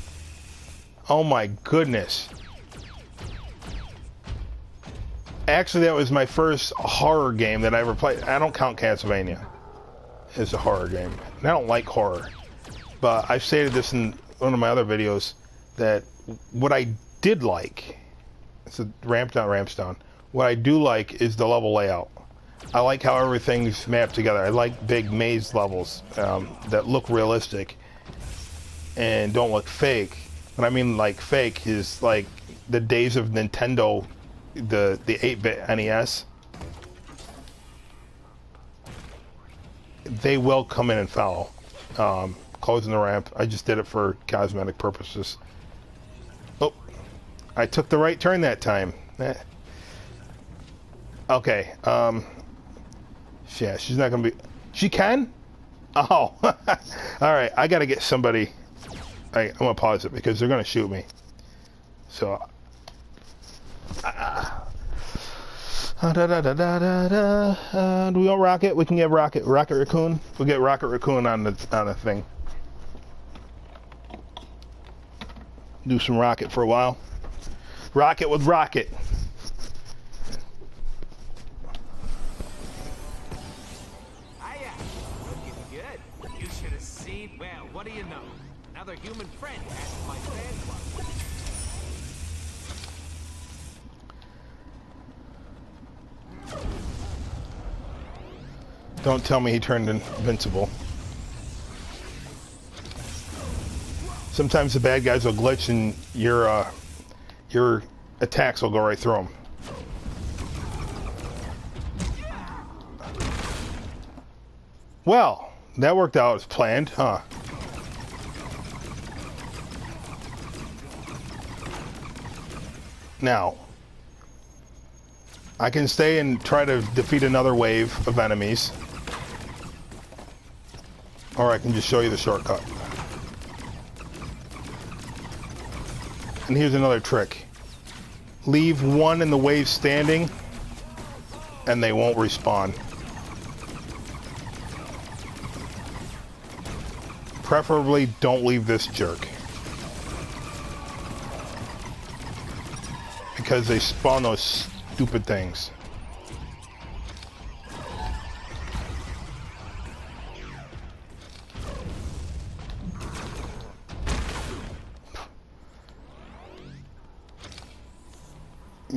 Oh my goodness. Actually, that was my first horror game that I ever played. I don't count Castlevania as a horror game. And I don't like horror. But I've stated this in one of my other videos, that what I did like It's a ramp down, ramps down. What I do like is the level layout. I like how everything's mapped together. I like big maze levels that look realistic and don't look fake. What I mean like fake is like the days of Nintendo, the 8-bit NES. They will come in and follow. Closing the ramp. I just did it for cosmetic purposes. Oh, I took the right turn that time. Okay. Yeah, she's not gonna be. She can? Oh. Alright, I gotta get somebody. I'm gonna pause it because they're gonna shoot me. So. Do we want Rocket? We can get Rocket Raccoon. We'll get Rocket Raccoon on the thing. Do some Rocket for a while. Rocket with Rocket. Hiya! Looking good. You should have seen. Well, what do you know? Another human friend asked my fan club. Don't tell me he turned invincible. Sometimes the bad guys will glitch and your attacks will go right through them. Well, that worked out as planned, huh? Now, I can stay and try to defeat another wave of enemies. Or I can just show you the shortcut. And here's another trick. Leave one in the wave standing, and they won't respawn. Preferably don't leave this jerk. Because they spawn those stupid things.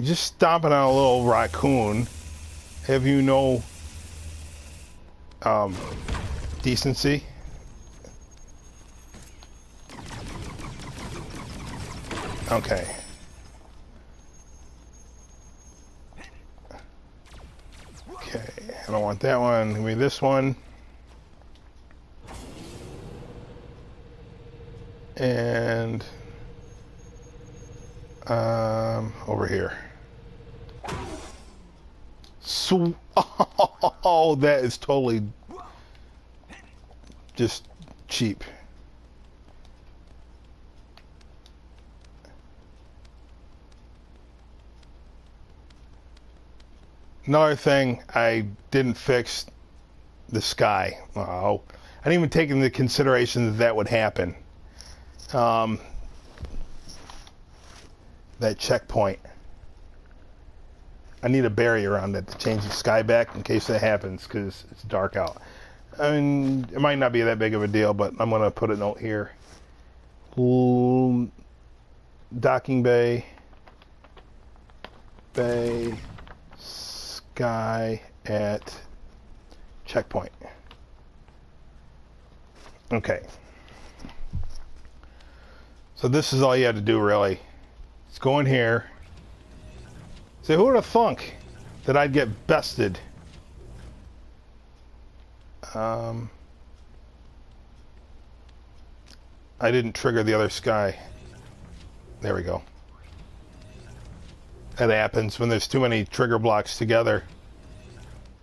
Just stomping on a little raccoon. Have you no decency? Okay. Okay, I don't want that one. Give me this one. And over here. So, oh, that is totally just cheap. Another thing, I didn't fix the sky. Oh, I didn't even take into consideration that that would happen. That checkpoint. I need a barrier around it to change the sky back in case that happens, because it's dark out. I mean, it might not be that big of a deal, but I'm going to put a note here. Docking bay. Sky at checkpoint. Okay. So this is all you had to do, really. Let's go in here. Say, who would have thunk that I'd get bested? I didn't trigger the other sky. There we go. That happens when there's too many trigger blocks together,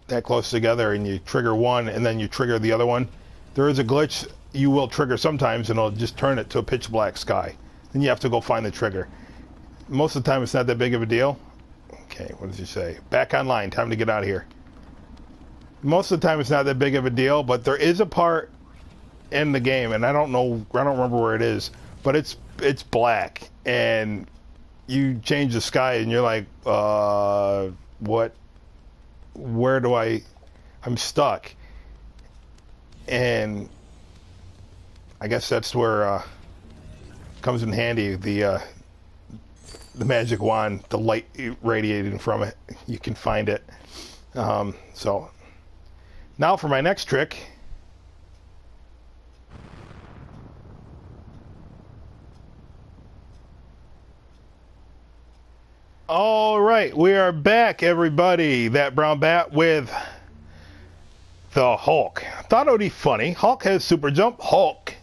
that close together, and you trigger one and then you trigger the other one. There is a glitch you will trigger sometimes, and it'll just turn it to a pitch black sky. Then you have to go find the trigger. Most of the time, it's not that big of a deal. Okay, what does he say? Back online. Time to get out of here. Most of the time, it's not that big of a deal, but there is a part in the game, and I don't remember where it is, but it's black, and you change the sky, and you're like, what? Where do I'm stuck. And I guess that's where comes in handy the the magic wand, the light radiating from it. You can find it. So now for my next trick. All right, we are back, everybody. That brown bat with the Hulk. Thought it would be funny. Hulk has super jump. Hulk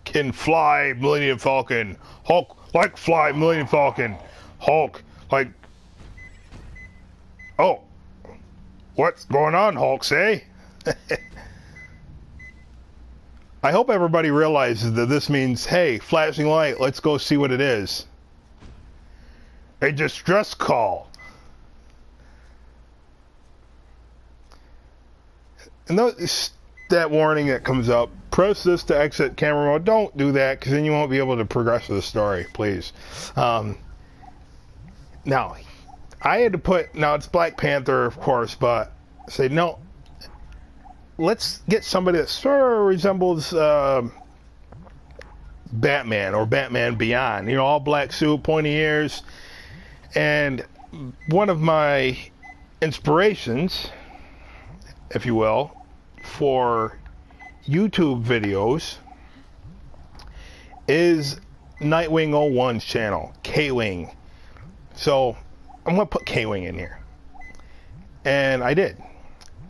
can fly, Millennium Falcon. Hulk like fly, Millennium Falcon. Hulk like. Oh, what's going on, Hulk? Say. I hope everybody realizes that this means, hey, flashing light. Let's go see what it is. A distress call. And that warning that comes up, press this to exit camera mode. Don't do that, because then you won't be able to progress with the story, please. Now, I had to put, now it's Black Panther, of course, but say, no, let's get somebody that sort of resembles Batman or Batman Beyond. You know, all black suit, pointy ears. And one of my inspirations, if you will, for YouTube videos is Nightwing 01's channel, K-Wing. So I'm going to put K-Wing in here. And I did.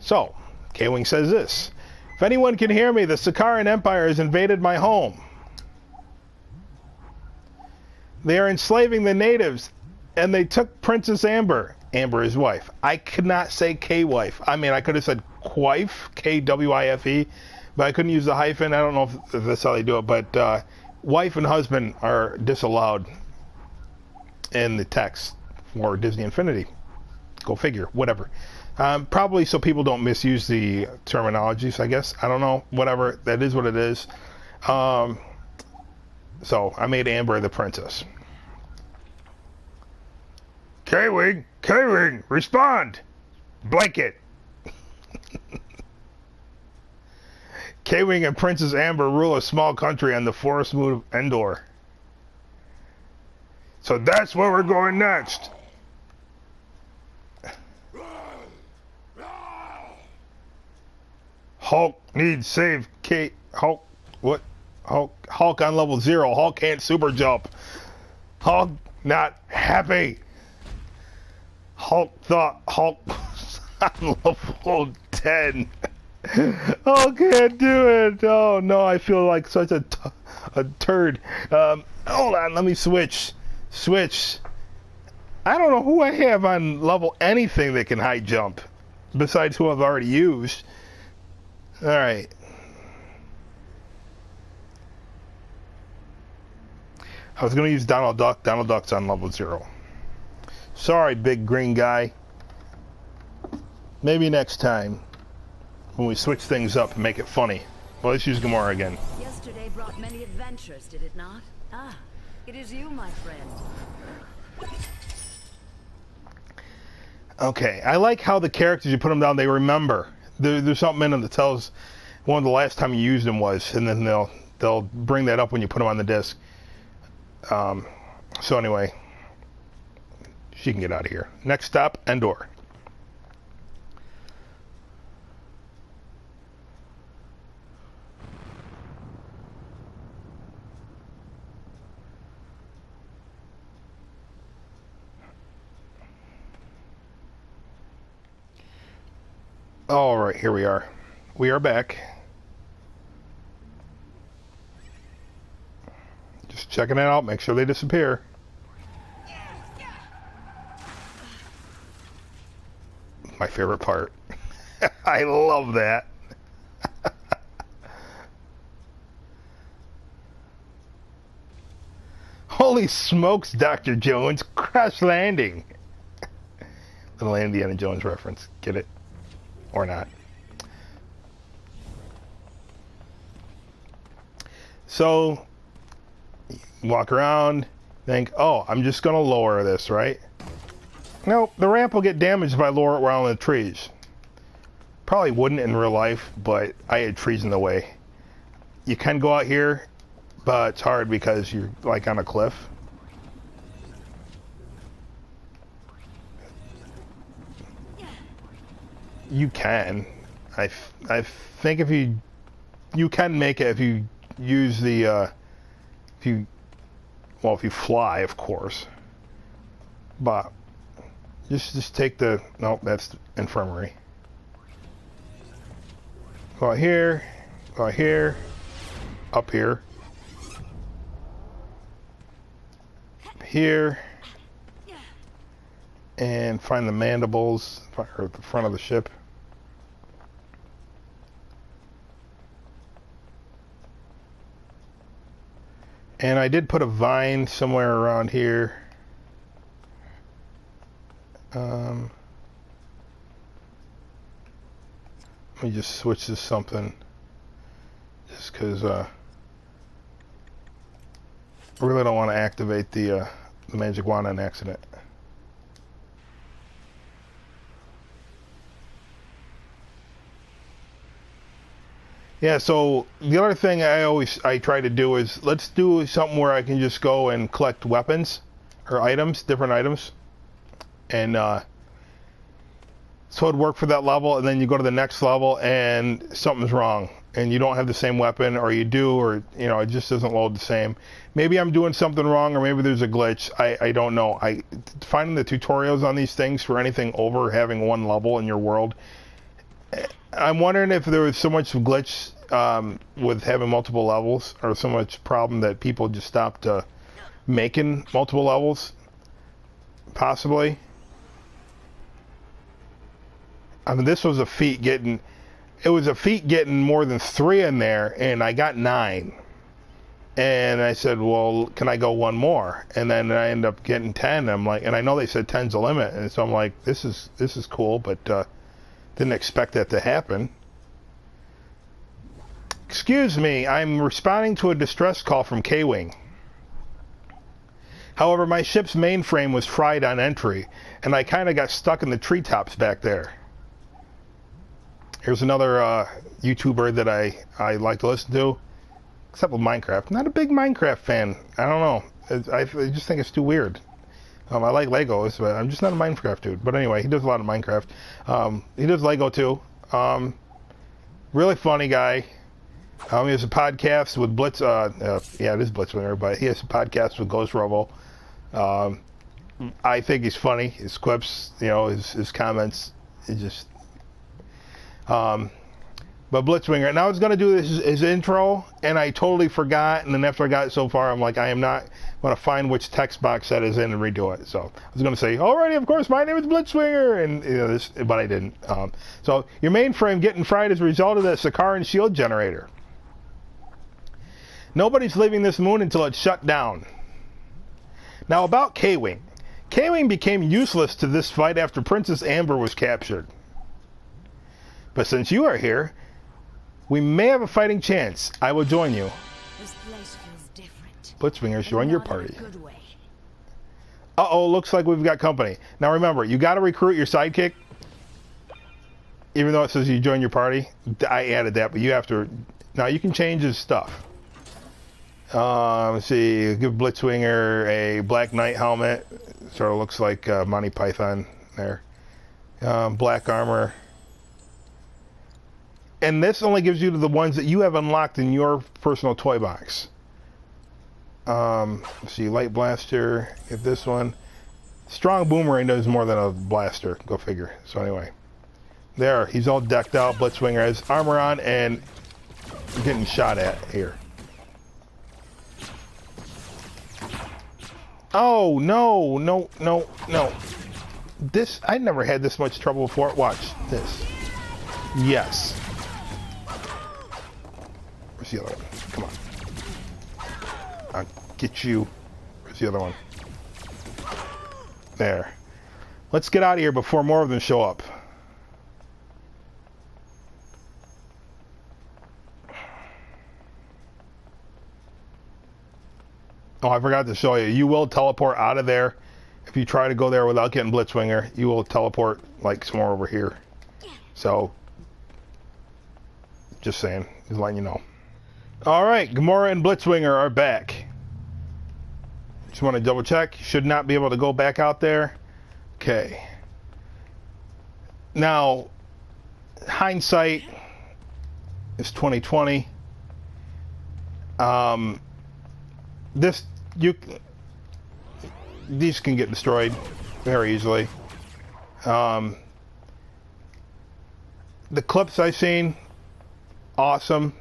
So K-Wing says this: if anyone can hear me, the Sakaran Empire has invaded my home. They are enslaving the natives, and they took Princess Amber, his wife. I could not say K-wife. I mean, I could have said Kwife, K-W-I-F-E, but I couldn't use the hyphen. I don't know if that's how they do it, but wife and husband are disallowed in the text for Disney Infinity. Go figure, whatever. Probably so people don't misuse the terminologies, I guess. I don't know, whatever. That is what it is. So I made Amber the princess. K-Wing, respond! Blanket! K-Wing and Princess Amber rule a small country on the forest moon of Endor. So that's where we're going next. Hulk needs save. Hulk, what? Hulk on level 0. Hulk can't super jump. Hulk not happy. Hulk thought Hulk was on level 10. Hulk can't do it. Oh no, I feel like such a turd. Hold on, let me switch. I don't know who I have on level anything that can high jump, besides who I've already used. Alright. I was going to use Donald Duck. Donald Duck's on level 0. Sorry, big green guy. Maybe next time, when we switch things up and make it funny. Well, let's use Gamora again. Yesterday brought many adventures, did it not? Ah, it is you, my friend. Okay, I like how the characters, you put them down, they remember. There's something in them that tells when the last time you used them was, and then they'll bring that up when you put them on the disc. So anyway, she can get out of here. Next stop, Endor. All right, here we are. We are back. Just checking it out, make sure they disappear. My favorite part. I love that. Holy smokes, Dr. Jones. Crash landing. Little Indiana Jones reference. Get it? Or not. So, walk around, think, oh, I'm just going to lower this, right? No, the ramp will get damaged if I lower it around the trees. Probably wouldn't in real life, but I had trees in the way. You can go out here, but it's hard because you're like on a cliff. you can. I think if you can make it if you use the if you fly, of course. But just take the nope, that's the infirmary. Go out here, up here, and find the mandibles or the front of the ship. And I did put a vine somewhere around here. Let me just switch to something, just because I really don't want to activate the magic wand on accident. Yeah, so the other thing I try to do is let's do something where I can just go and collect weapons or items, different items, and so it'd work for that level, and then you go to the next level and something's wrong and you don't have the same weapon, or you do, or you know, it just doesn't load the same. Maybe I'm doing something wrong, or maybe there's a glitch. I don't know. Finding the tutorials on these things for anything over having one level in your world, I'm wondering if there was so much glitch with having multiple levels, or so much problem that people just stopped making multiple levels. Possibly. I mean, this was a feat getting. It was a feat getting more than 3 in there, and I got 9. And I said, well, can I go one more? And then I ended up getting 10. I'm like, and I know they said 10's the limit, and so I'm like, this is cool, but didn't expect that to happen. Excuse me, I'm responding to a distress call from K-Wing. However, my ship's mainframe was fried on entry, and I kind of got stuck in the treetops back there. Here's another YouTuber that I like to listen to, except with Minecraft. I'm not a big Minecraft fan. I don't know. I just think it's too weird. I like Legos, but I'm just not a Minecraft dude. But anyway, he does a lot of Minecraft. He does Lego too. Really funny guy. He has a podcast with Blitz. Yeah, it is Blitzwinger, but he has a podcast with Ghost Robo. I think he's funny. His quips, you know, his comments. It just. But Blitzwinger, and I was going to do his intro, and I totally forgot, and then after I got it so far, I'm like, I am not going to find which text box that is in and redo it. So I was going to say, alrighty, of course, my name is Blitzwinger, and you know, but I didn't. So your mainframe getting fried as a result of the Sakaran shield generator. Nobody's leaving this moon until it's shut down. Now about K-Wing. K-Wing became useless to this fight after Princess Amber was captured. But since you are here, we may have a fighting chance. I will join you. This place feels different. Blitzwingers, join your party. Good way. Uh-oh, looks like we've got company. Now remember, you got to recruit your sidekick. Even though it says you join your party. I added that, but you have to... Now you can change his stuff. Let's see, give Blitzwinger a Black Knight helmet. Sort of looks like Monty Python there. Black armor. And this only gives you the ones that you have unlocked in your personal toy box. Let's see, light blaster, get this one. Strong boomerang does more than a blaster, go figure. So anyway, there, he's all decked out. Blitzwinger has armor on and getting shot at here. Oh, no, no, no, no. This, I never had this much trouble before. Watch this. Yes. Where's the other one? Come on. I'll get you. Where's the other one? There. Let's get out of here before more of them show up. Oh, I forgot to show you. You will teleport out of there. If you try to go there without getting Blitzwinger, you will teleport like somewhere over here. So, just saying. Just letting you know. Alright, Gamora and Blitzwinger are back. Just want to double check. Should not be able to go back out there. Okay. Now, hindsight is 2020. These can get destroyed very easily. The clips I've seen, awesome.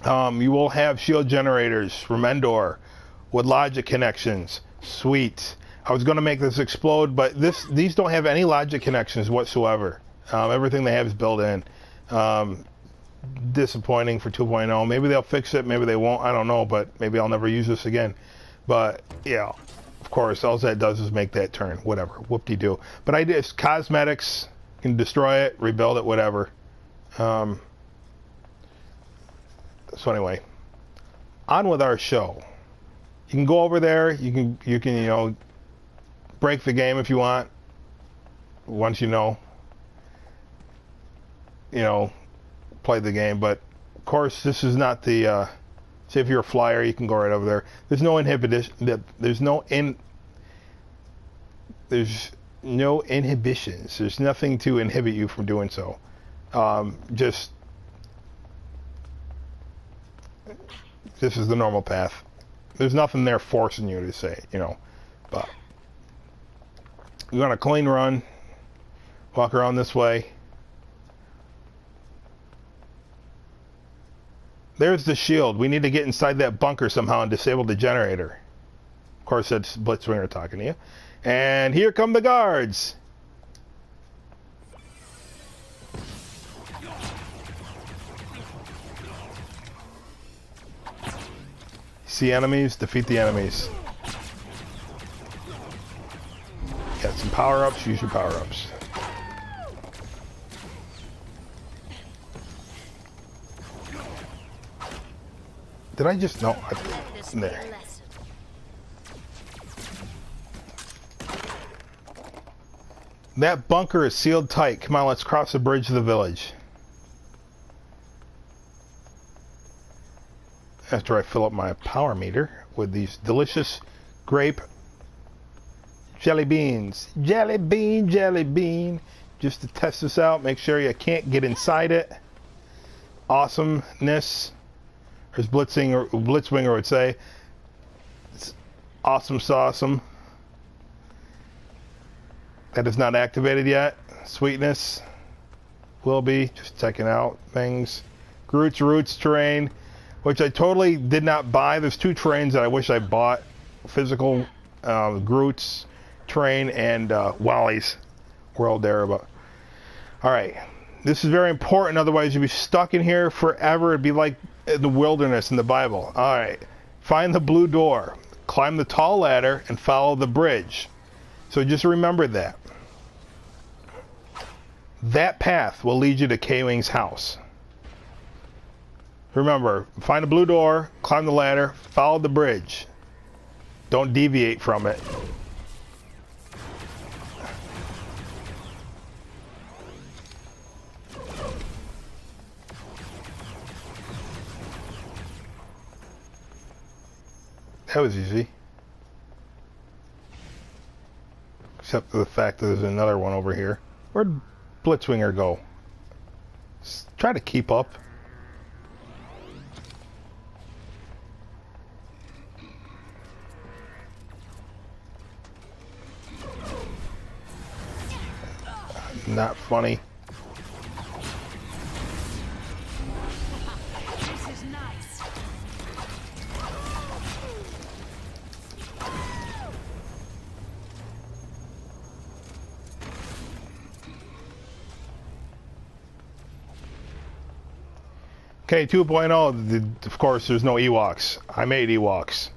You will have shield generators from Endor with logic connections. Sweet. I was going to make this explode, but these don't have any logic connections whatsoever. Everything they have is built in. Disappointing for 2.0. Maybe they'll fix it, maybe they won't. I don't know, but maybe I'll never use this again. But yeah, of course, all that does is make that turn. Whatever. Whoop-de-doo. But it's cosmetics. You can destroy it, rebuild it, whatever. So anyway, on with our show. You can go over there. You can break the game if you want. Once you play the game. But of course, this is not the. Say if you're a flyer, you can go right over there. There's no inhibition. There's no inhibitions. There's nothing to inhibit you from doing so. Just this is the normal path. There's nothing there forcing you to say, but you're on a clean run. Walk around this way. There's the shield. We need to get inside that bunker somehow and disable the generator. Of course, that's Blitzwinger talking to you. And here come the guards. See enemies? Defeat the enemies. Got some power-ups. Use your power-ups. Did I just... No. There. That bunker is sealed tight. Come on, let's cross the bridge to the village. After I fill up my power meter with these delicious grape jelly beans. Jelly bean, jelly bean. Just to test this out, make sure you can't get inside it. Awesomeness. As Blitzwinger would say, it's awesome sauceum. That is not activated yet. Sweetness will be. Just checking out things. Groot's Roots terrain, which I totally did not buy. There's two terrains that I wish I bought. Physical Groot's terrain and Wally's world there. But all right, this is very important. Otherwise, you'll be stuck in here forever. It'd be like the wilderness in the Bible. All right, find the blue door, climb the tall ladder, and follow the bridge. So just remember that. That path will lead you to K-Wing's house. Remember, find a blue door, climb the ladder, follow the bridge. Don't deviate from it. That was easy. Except for the fact that there's another one over here. Where'd Blitzwinger go? Try to keep up. Not funny. Okay, 2.0, of course, there's no Ewoks. I made Ewoks.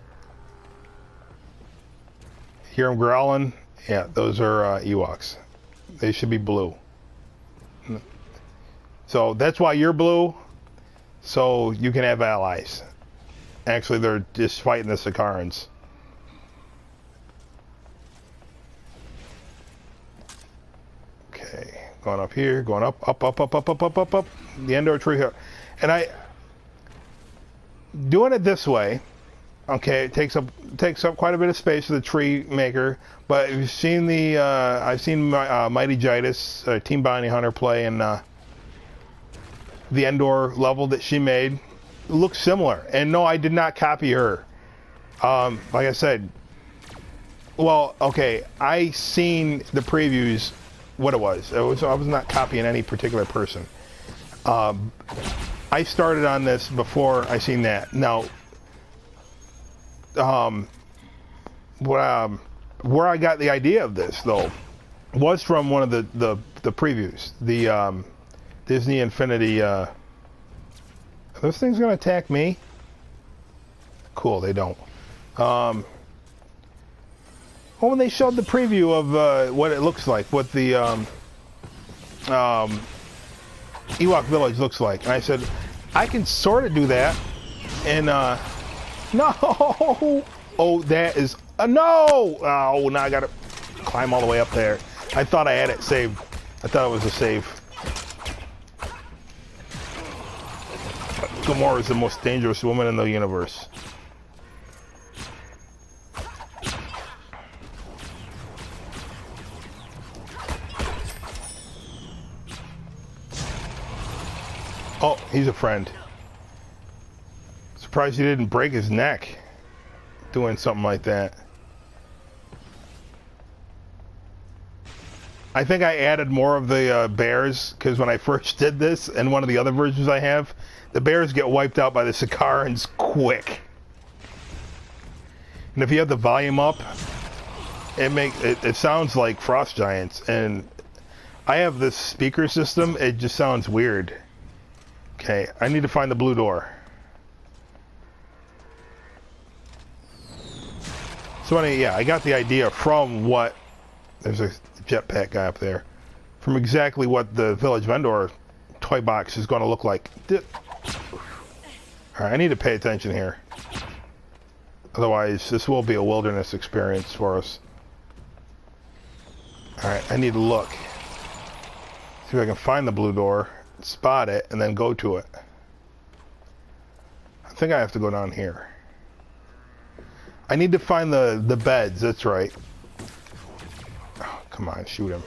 Hear them growling? Yeah, those are Ewoks. They should be blue. So that's why you're blue, so you can have allies. Actually, they're just fighting the Sakarans. Okay, going up here, going up. The Endor tree here. And doing it this way, okay, it takes up quite a bit of space for the tree maker. But you've seen I've seen Mighty Jitus, Team Bounty Hunter play in the Endor level that she made looks similar. And no, I did not copy her. Like I said, well, okay, I seen the previews, what it was. I was not copying any particular person. I started on this before I seen that. Now, where I got the idea of this, though, was from one of the previews. The Disney Infinity. Are those things going to attack me? Cool, they don't. Well, when they showed the preview of what it looks like, what the Ewok Village looks like, and I said, I can sort of do that. And no, oh, that is no. Oh, now I gotta climb all the way up there. I thought I had it saved. I thought it was a save. Gamora is the most dangerous woman in the universe. Oh, he's a friend. Surprised he didn't break his neck doing something like that. I think I added more of the bears, because when I first did this, and one of the other versions I have, the bears get wiped out by the Sicarans quick. And if you have the volume up, it sounds like frost giants. And I have this speaker system, it just sounds weird. Okay, I need to find the blue door. So anyway, yeah, I got the idea from what... There's a jetpack guy up there. From exactly what the Village Vendor toy box is going to look like. Alright, I need to pay attention here. Otherwise, this will be a wilderness experience for us. Alright, I need to look. See if I can find the blue door, spot it, and then go to it. I think I have to go down here. I need to find the beds, that's right. Oh, come on, shoot him.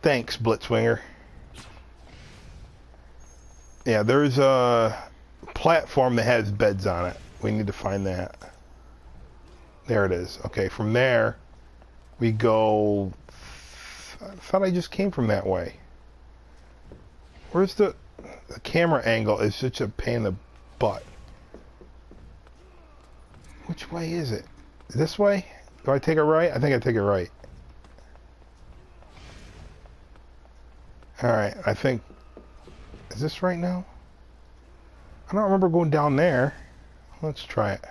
Thanks, Blitzwinger. Yeah, there's a platform that has beds on it. We need to find that. There it is. Okay, from there, we go... I thought I just came from that way. Where's the camera angle is such a pain in the butt. Which way is it? This way? Do I take it right? I think I take it right. Alright, I think... Is this right now? I don't remember going down there. Let's try it.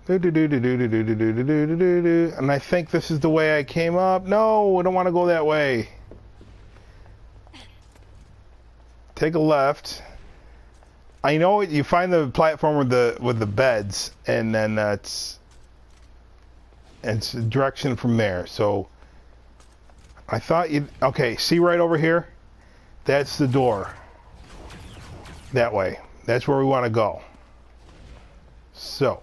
And I think this is the way I came up. No, I don't want to go that way. Take a left. I know it, you find the platform with the beds, and then it's direction from there. So I thought you okay. See right over here? That's the door. That way. That's where we want to go. So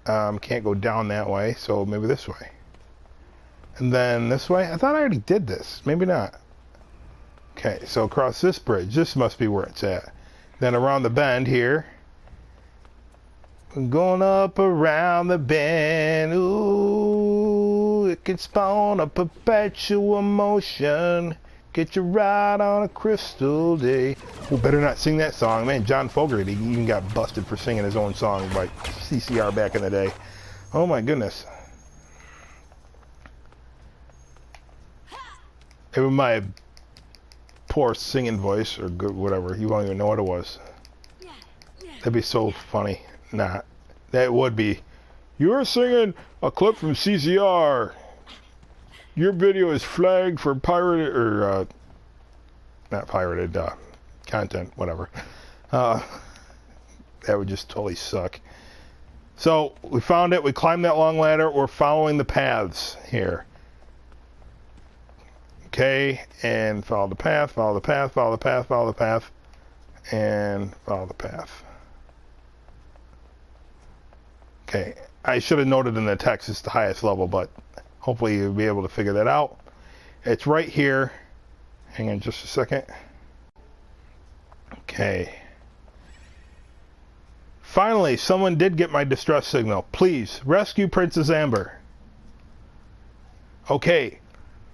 can't go down that way. So maybe this way. And then this way. I thought I already did this. Maybe not. Okay, so across this bridge, this must be where it's at. Then around the bend here. Going up around the bend. Ooh, it can spawn a perpetual motion. Get you right on a crystal day. Oh, better not sing that song. Man, John Fogerty even got busted for singing his own song by CCR back in the day. Oh my goodness. Even my poor singing voice, or good, whatever, you won't even know what it was. That'd be so funny. Nah, that would be. You're singing a clip from CCR. Your video is flagged for pirated, or not pirated, content, whatever. That would just totally suck. So we found it. We climbed that long ladder. We're following the paths here. Okay, and follow the path, follow the path, follow the path, follow the path, and follow the path. Okay, I should have noted in the text it's the highest level, but hopefully you'll be able to figure that out. It's right here. Hang on just a second. Okay. Finally, someone did get my distress signal. Please, rescue Princess Amber. Okay,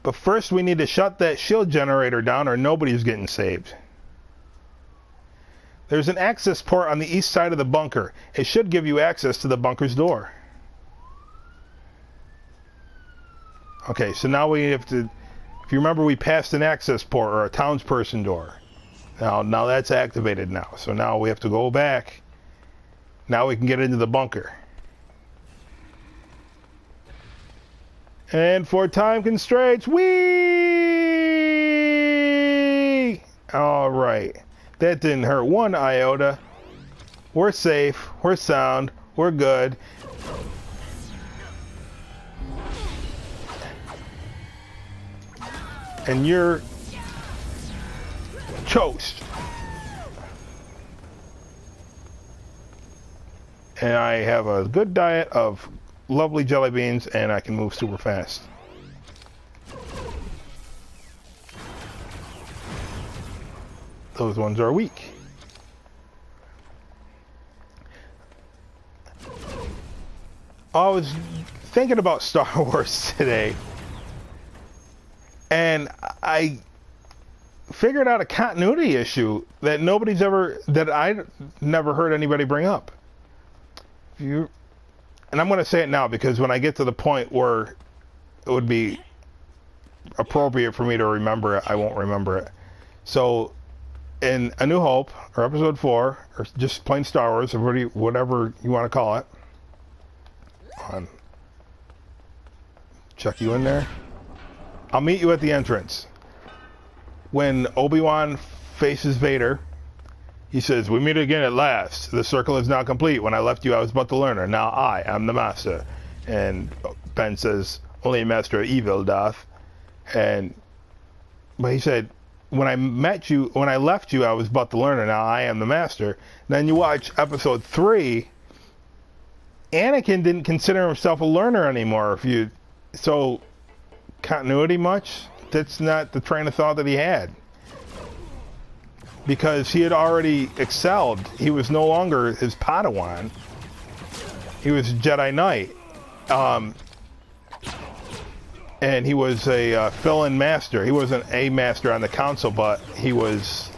but first we need to shut that shield generator down or nobody's getting saved. There's an access port on the east side of the bunker. It should give you access to the bunker's door. Okay, so now we have to... If you remember, we passed an access port or a townsperson door. Now that's activated now. So now we have to go back. Now we can get into the bunker. And for time constraints, whee! All right. That didn't hurt one iota. We're safe. We're sound. We're good. And you're toast. And I have a good diet of lovely jelly beans, and I can move super fast. Those ones are weak. I was thinking about Star Wars today, and I figured out a continuity issue that I never heard anybody bring up. And I'm going to say it now because when I get to the point where it would be appropriate for me to remember it, I won't remember it. So, in A New Hope, or Episode 4, or just plain Star Wars, or whatever you want to call it. Chuck you in there. I'll meet you at the entrance. When Obi-Wan faces Vader, he says, "We meet again at last. The circle is now complete. When I left you, I was but the learner. Now I am the master." And Ben says, "Only a master of evil doth." But he said, when I left you, I was but the learner. Now I am the master. Then you watch Episode 3, Anakin didn't consider himself a learner anymore. So continuity much? That's not the train of thought that he had. Because he had already excelled. He was no longer his Padawan. He was Jedi Knight. And he was a fill-in master. He wasn't a master on the council, but he was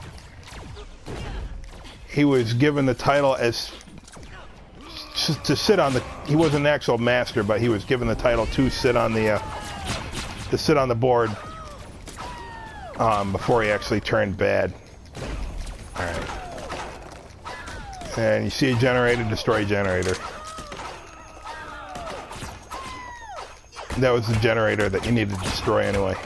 given the title as to sit on the. He wasn't an actual master, but he was given the title to sit on the board before he actually turned bad. All right. And you see a generator, destroy a generator. That was the generator that you needed to destroy anyway.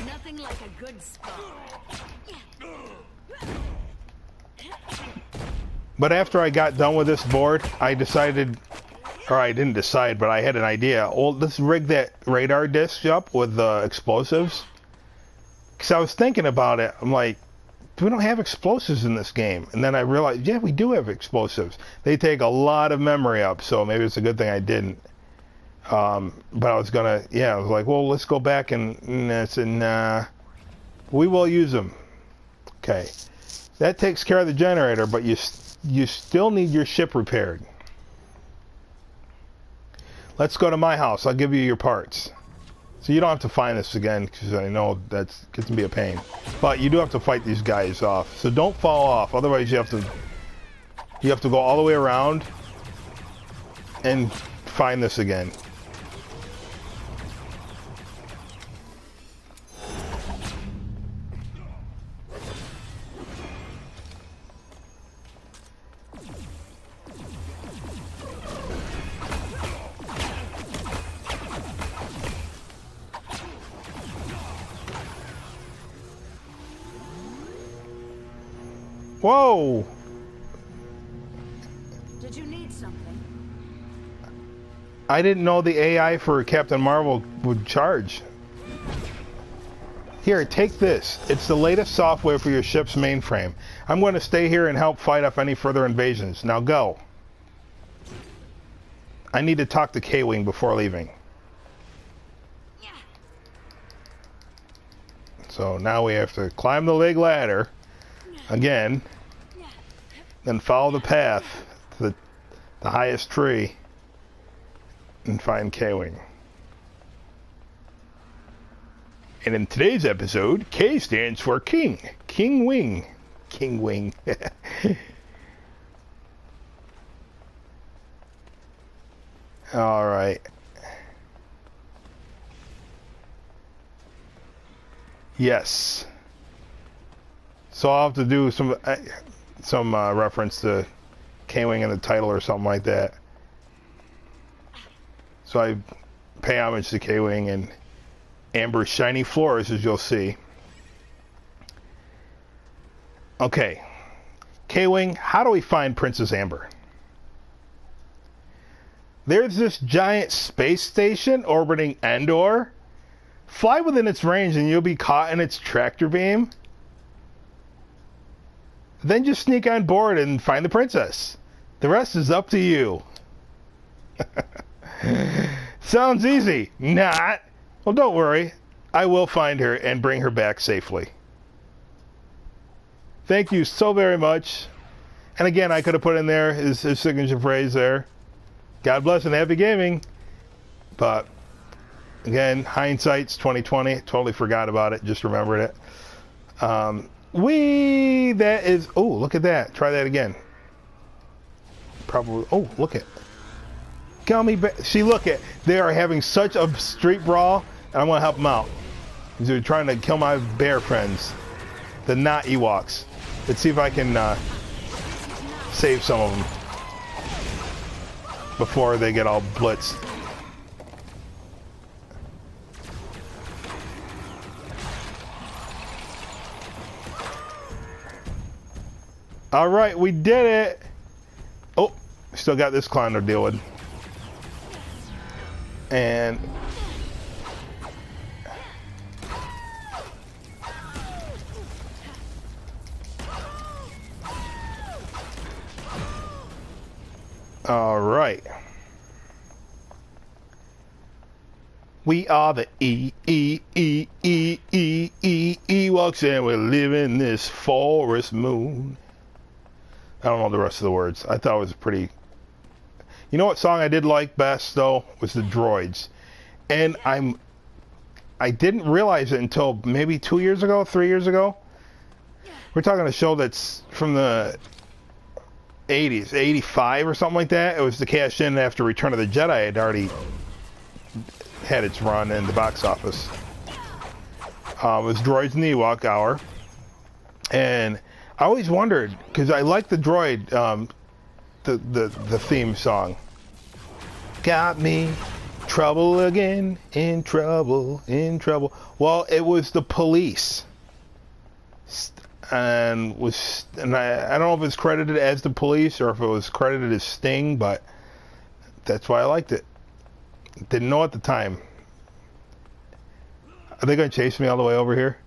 Nothing like a good spot. But after I got done with this board, I decided, or I didn't decide, but I had an idea. Well, let's rig that radar disc up with explosives. Because I was thinking about it. I'm like, we don't have explosives in this game. And then I realized, yeah, we do have explosives. They take a lot of memory up, so maybe it's a good thing I didn't. But I was like, well, let's go back and we will use them. Okay. That takes care of the generator, but you still need your ship repaired. Let's go to my house. I'll give you your parts. So you don't have to find this again, because I know that gets to be a pain. But you do have to fight these guys off. So don't fall off. Otherwise you have to go all the way around and find this again. Whoa! Did you need something? I didn't know the AI for Captain Marvel would charge. Here, take this. It's the latest software for your ship's mainframe. I'm going to stay here and help fight off any further invasions. Now go. I need to talk to K-Wing before leaving. So now we have to climb the big ladder again, then follow the path to the highest tree and find K-Wing. And in today's episode, K stands for King. King Wing. King Wing. Alright. Yes. So I'll have to do some reference to K-Wing in the title or something like that. So I pay homage to K-Wing and Amber's shiny floors, as you'll see. Okay. K-Wing, how do we find Princess Amber? There's this giant space station orbiting Endor. Fly within its range and you'll be caught in its tractor beam. Then just sneak on board and find the princess. The rest is up to you. Sounds easy. Not. Well, don't worry. I will find her and bring her back safely. Thank you so very much. And again, I could have put in there his signature phrase there. God bless and happy gaming. But again, hindsight's 2020. Totally forgot about it. Just remembered it. That is. Oh, look at that. Try that again. Probably. Oh, look at. Gummy bear. See, look at. They are having such a street brawl, and I'm gonna help them out. They're trying to kill my bear friends, the not Ewoks. Let's see if I can save some of them before they get all blitzed. All right, we did it. Oh, still got this clown to deal with. And all right. We are the Ewoks, and we live in this forest moon. I don't know the rest of the words. I thought it was pretty. You know what song I did like best though was the Droids, and I didn't realize it until maybe 2 years ago, 3 years ago. We're talking a show that's from the 80s, 85 or something like that. It was the cash in after Return of the Jedi had already had its run in the box office. It was Droids in the Ewok Hour, and I always wondered because I like the droid, the theme song. Got me trouble again, in trouble, in trouble. Well, it was the Police, and I don't know if it's credited as the Police or if it was credited as Sting, but that's why I liked it. Didn't know at the time. Are they going to chase me all the way over here?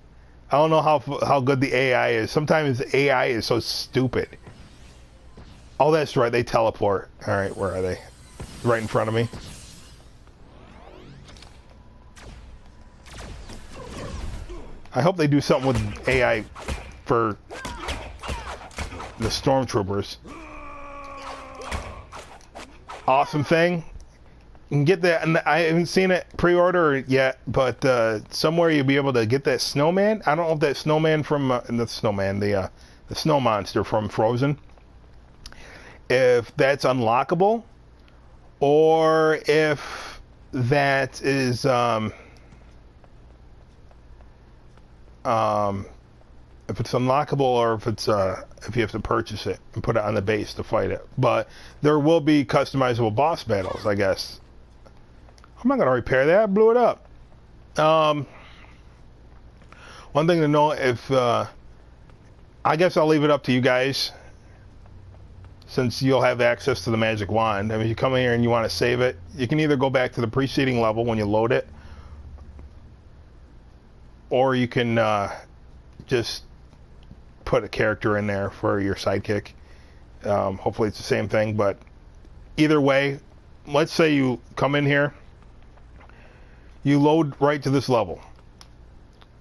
I don't know how good the AI is. Sometimes the AI is so stupid. Oh, that's right. They teleport. All right, where are they? Right in front of me. I hope they do something with AI for the stormtroopers. Awesome thing. You can get that, and I haven't seen it pre-order yet, but somewhere you'll be able to get that snowman. I don't know if that snowman from the snow monster from Frozen, if that's unlockable, or if that is if it's unlockable, or if it's if you have to purchase it and put it on the base to fight it. But there will be customizable boss battles, I guess. I'm not gonna repair that. I blew it up. One thing to know, if I guess I'll leave it up to you guys, since you'll have access to the magic wand. I mean, you come in here and you want to save it, you can either go back to the preceding level when you load it, or you can just put a character in there for your sidekick. Hopefully it's the same thing, but either way, let's say you come in here, you load right to this level.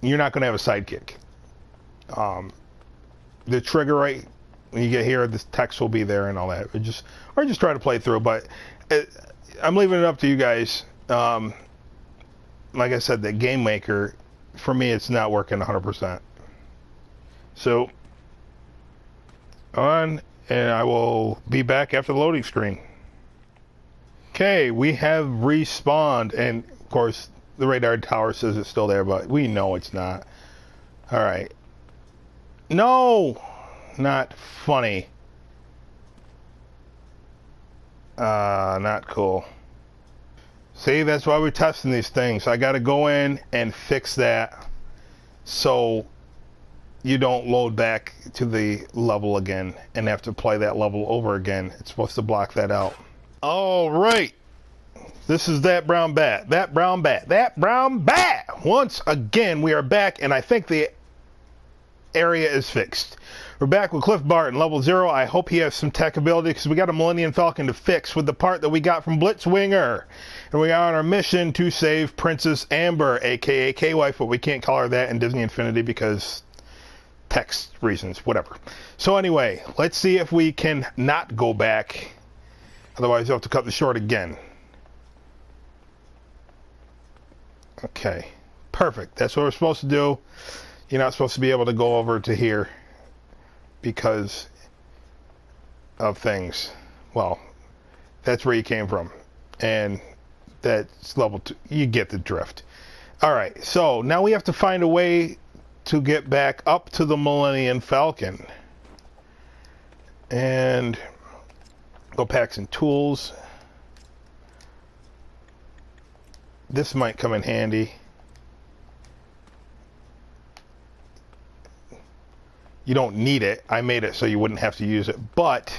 You're not going to have a sidekick. The trigger rate, when you get here, the text will be there and all that. Or just try to play through, but I'm leaving it up to you guys. Like I said, the Game Maker, for me, it's not working 100%. So, and I will be back after the loading screen. Okay, we have respawned, and of course, the radar tower says it's still there, but we know it's not. Alright. No! Not funny. Not cool. See, that's why we're testing these things. I gotta go in and fix that so you don't load back to the level again and have to play that level over again. It's supposed to block that out. Alright. This is that brown bat. That brown bat. That brown bat! Once again, we are back, and I think the area is fixed. We're back with Cliff Barton, level 0. I hope he has some tech ability, because we got a Millennium Falcon to fix with the part that we got from Blitzwinger. And we are on our mission to save Princess Amber, aka K-Wife, but we can't call her that in Disney Infinity because text reasons, whatever. So anyway, let's see if we can not go back. Otherwise, you'll have to cut this short again. Okay, perfect. That's what we're supposed to do. You're not supposed to be able to go over to here because of things. Well, that's where you came from. And that's level 2. You get the drift. Alright, so now we have to find a way to get back up to the Millennium Falcon. And go packs and tools. This might come in handy. You don't need it. I made it so you wouldn't have to use it. But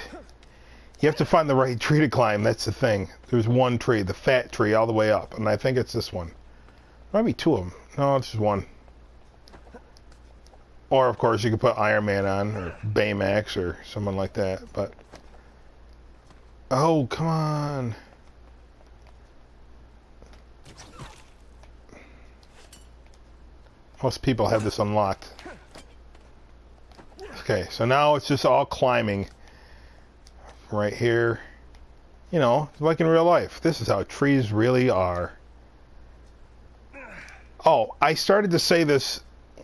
you have to find the right tree to climb. That's the thing. There's one tree, the fat tree, all the way up. And I think it's this one. Might be 2 of them. No, it's just 1. Or, of course, you could put Iron Man on, or Baymax, or someone like that. But, oh, come on. Most people have this unlocked. Okay, so now it's just all climbing. Right here. You know, like in real life. This is how trees really are. Oh, I started to say this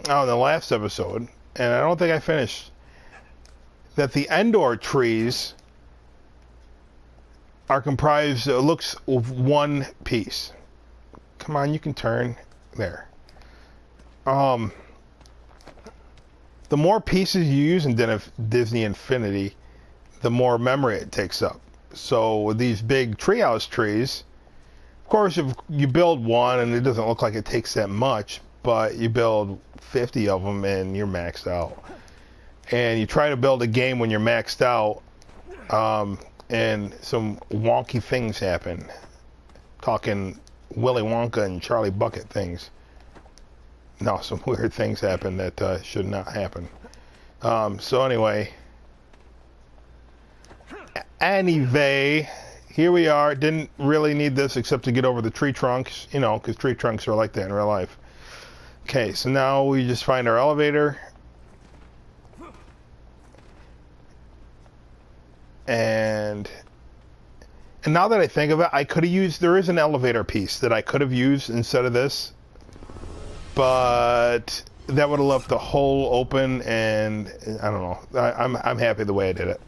on the last episode, and I don't think I finished. That the Endor trees are comprised, it looks of one piece. Come on, you can turn. There. The more pieces you use in Disney Infinity, the more memory it takes up. So with these big treehouse trees, of course, if you build one and it doesn't look like it takes that much, but you build 50 of them and you're maxed out. And you try to build a game when you're maxed out, and some wonky things happen. Talking Willy Wonka and Charlie Bucket things. No, some weird things happen that should not happen. So anyway, here we are. Didn't really need this except to get over the tree trunks, you know, because tree trunks are like that in real life. Okay, so now we just find our elevator. And now that I think of it, I could have used, there is an elevator piece that I could have used instead of this. But that would have left the hole open, and I don't know. I'm happy the way I did it.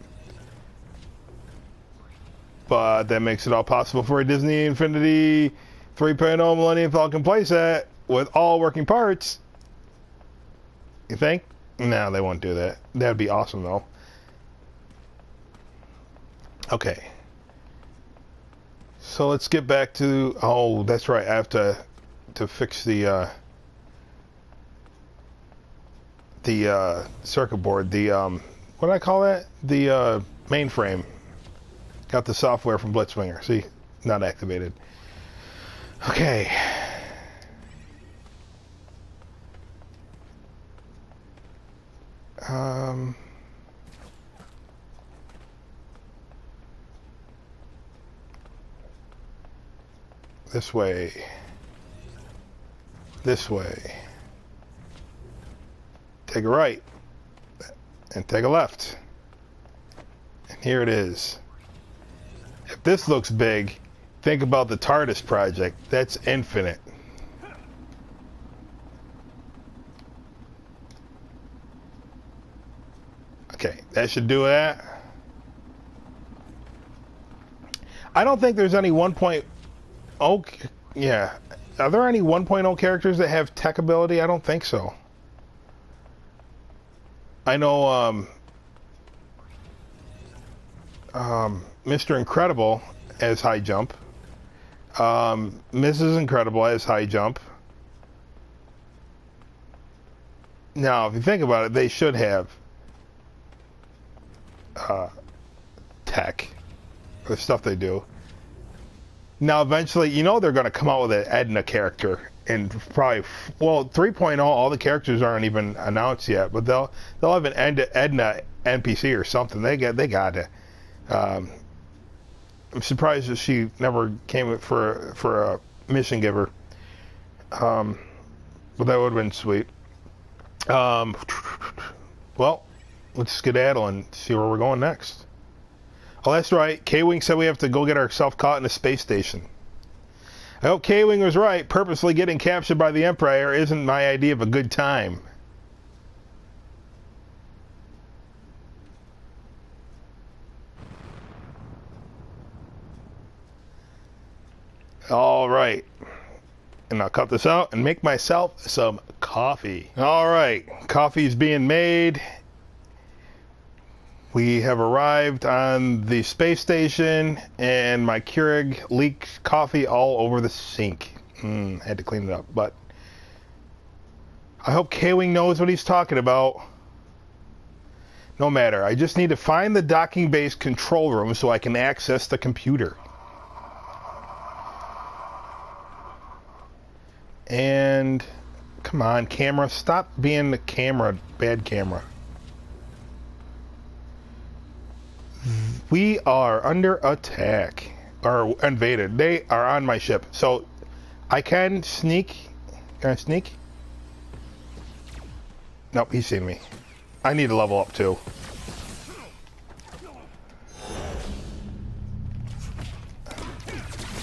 But that makes it all possible for a Disney Infinity 3.0 Millennium Falcon playset with all working parts. You think? No, they won't do that. That'd be awesome, though. Okay. So let's get back to... Oh, that's right. I have to fix the circuit board. What do I call that? The mainframe. Got the software from Blitzwinger. See? Not activated. Okay. Um, this way. This way. Take a right. And take a left. And here it is. If this looks big, think about the TARDIS project. That's infinite. Okay, that should do that. I don't think there's any 1.0. Yeah. Are there any 1.0 characters that have tech ability? I don't think so. I know Mr. Incredible has high jump. Mrs. Incredible has high jump. Now, if you think about it, they should have tech, the stuff they do. Now, eventually, you know they're going to come out with an Edna character, and probably, well, 3.0, all the characters aren't even announced yet, but they'll have an Edna NPC or something. They got to. I'm surprised that she never came for a mission giver. But that would have been sweet. Well, let's skedaddle and see where we're going next. Oh, that's right. K-Wing said we have to go get ourselves caught in a space station. I hope K-Wing was right. Purposely getting captured by the Empire isn't my idea of a good time. All right. And I'll cut this out and make myself some coffee. All right. Coffee's being made. We have arrived on the space station, and my Keurig leaked coffee all over the sink. Had to clean it up, but I hope K-Wing knows what he's talking about. No matter. I just need to find the docking base control room so I can access the computer. And come on, camera, stop being the camera, bad camera. We are under attack, or invaded. They are on my ship, so I can sneak. Can I sneak? Nope, he's seen me. I need to level up too.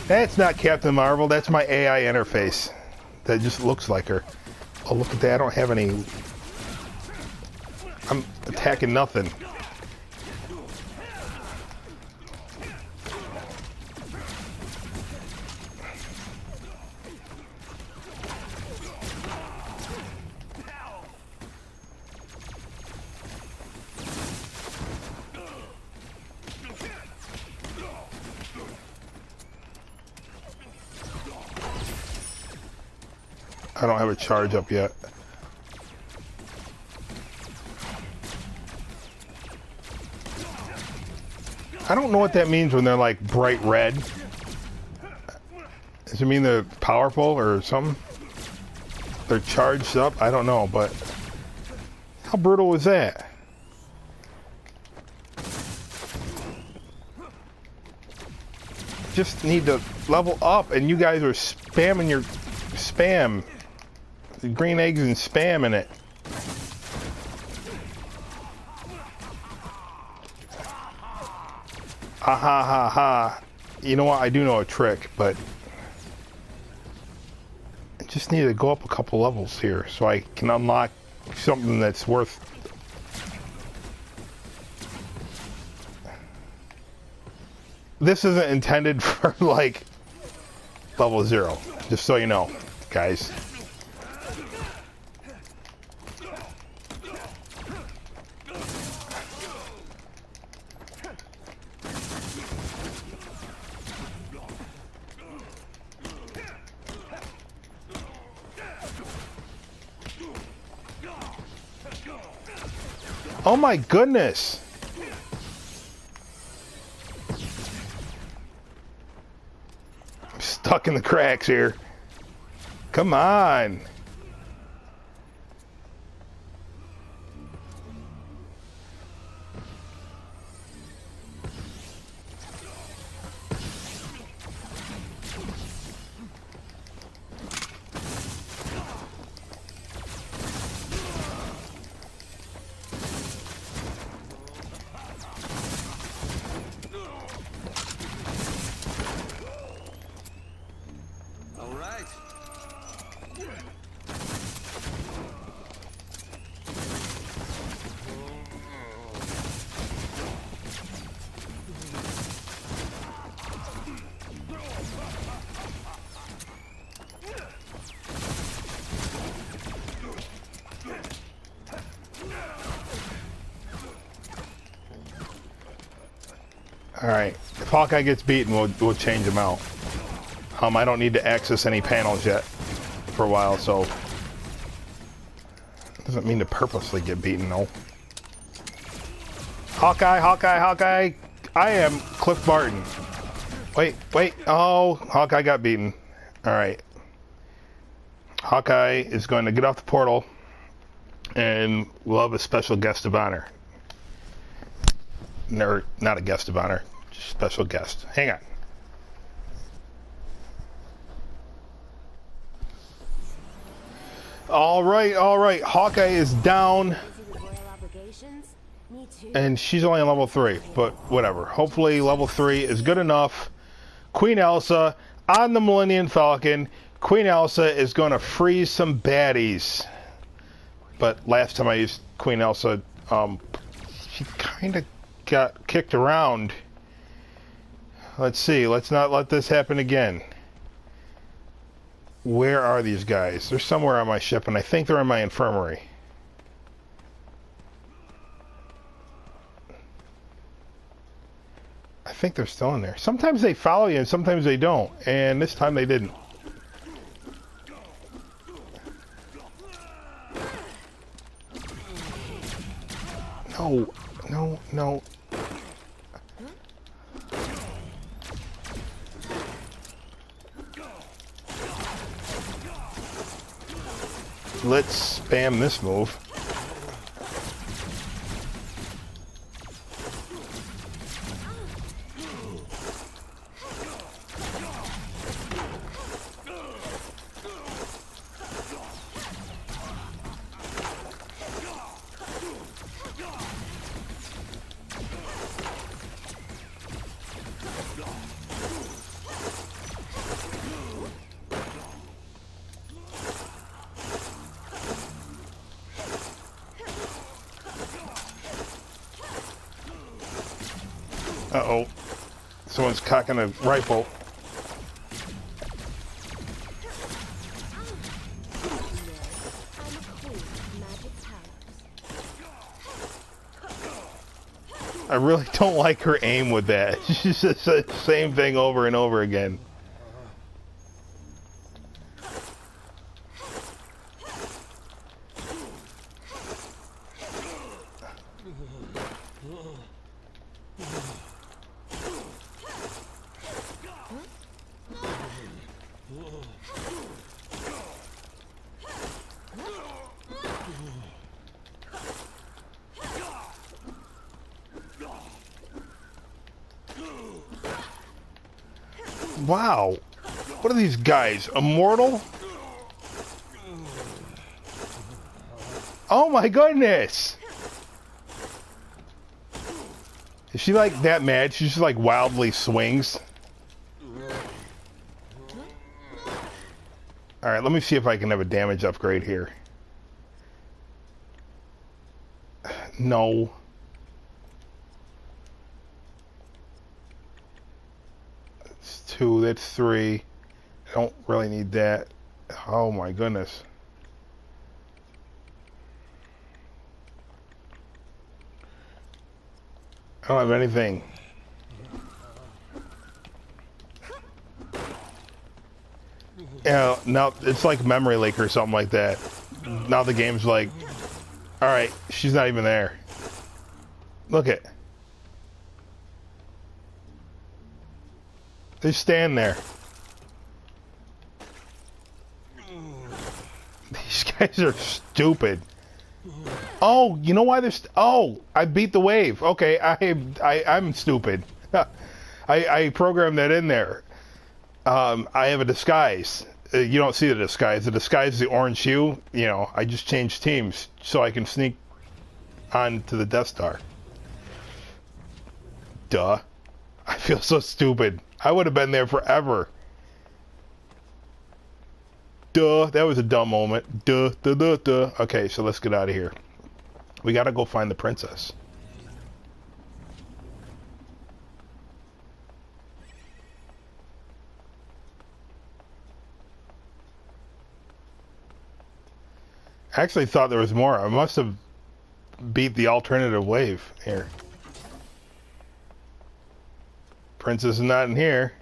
That's not Captain Marvel, that's my AI interface. That just looks like her. Oh, look at that, I don't have any... I'm attacking nothing. I don't have a charge up yet. I don't know what that means when they're like bright red. Does it mean they're powerful or something? They're charged up? I don't know, but how brutal was that? Just need to level up, and you guys are spamming your spam. The green eggs and spam in it. Ha ha ha ha. You know what? I do know a trick, but I just need to go up a couple levels here so I can unlock something that's worth. This isn't intended for like level 0, just so you know, guys. Oh my goodness! I'm stuck in the cracks here. Come on! Alright, if Hawkeye gets beaten, we'll change him out. I don't need to access any panels yet for a while, so... Doesn't mean to purposely get beaten, no. Hawkeye, Hawkeye, Hawkeye! I am Cliff Barton. Wait. Oh, Hawkeye got beaten. Alright. Hawkeye is going to get off the portal, and we'll have a special guest of honor. No, not a guest of honor, just special guest. Hang on. All right. Hawkeye is down, and she's only on level 3, but whatever. Hopefully level 3 is good enough. Queen Elsa on the Millennium Falcon. Queen Elsa is going to freeze some baddies. But last time I used Queen Elsa, she kind of got kicked around. Let's see. Let's not let this happen again. Where are these guys? They're somewhere on my ship, and I think they're in my infirmary. I think they're still in there. Sometimes they follow you, and sometimes they don't. And this time they didn't. No. Let's spam this move. Uh-oh. Someone's cocking a rifle. I really don't like her aim with that. She's just the same thing over and over again. Wow. What are these guys? Immortal? Oh my goodness! Is she like that mad? She just like wildly swings. Alright, let me see if I can have a damage upgrade here. No. That's 2, that's 3. I don't really need that. Oh my goodness. I don't have anything. Yeah, now it's like memory leak or something like that. Now the game's like, alright, she's not even there. Look it. They stand there. These guys are stupid. Oh, you know why they're oh, I beat the wave. Okay, I'm stupid. I programmed that in there. I have a disguise. You don't see the disguise. The disguise is the orange hue. You know, I just changed teams so I can sneak onto the Death Star. Duh. I feel so stupid. I would have been there forever. Duh. That was a dumb moment. Duh. Okay, so let's get out of here. We gotta go find the princess. I actually thought there was more. I must have beat the alternative wave here. Princess is not in here.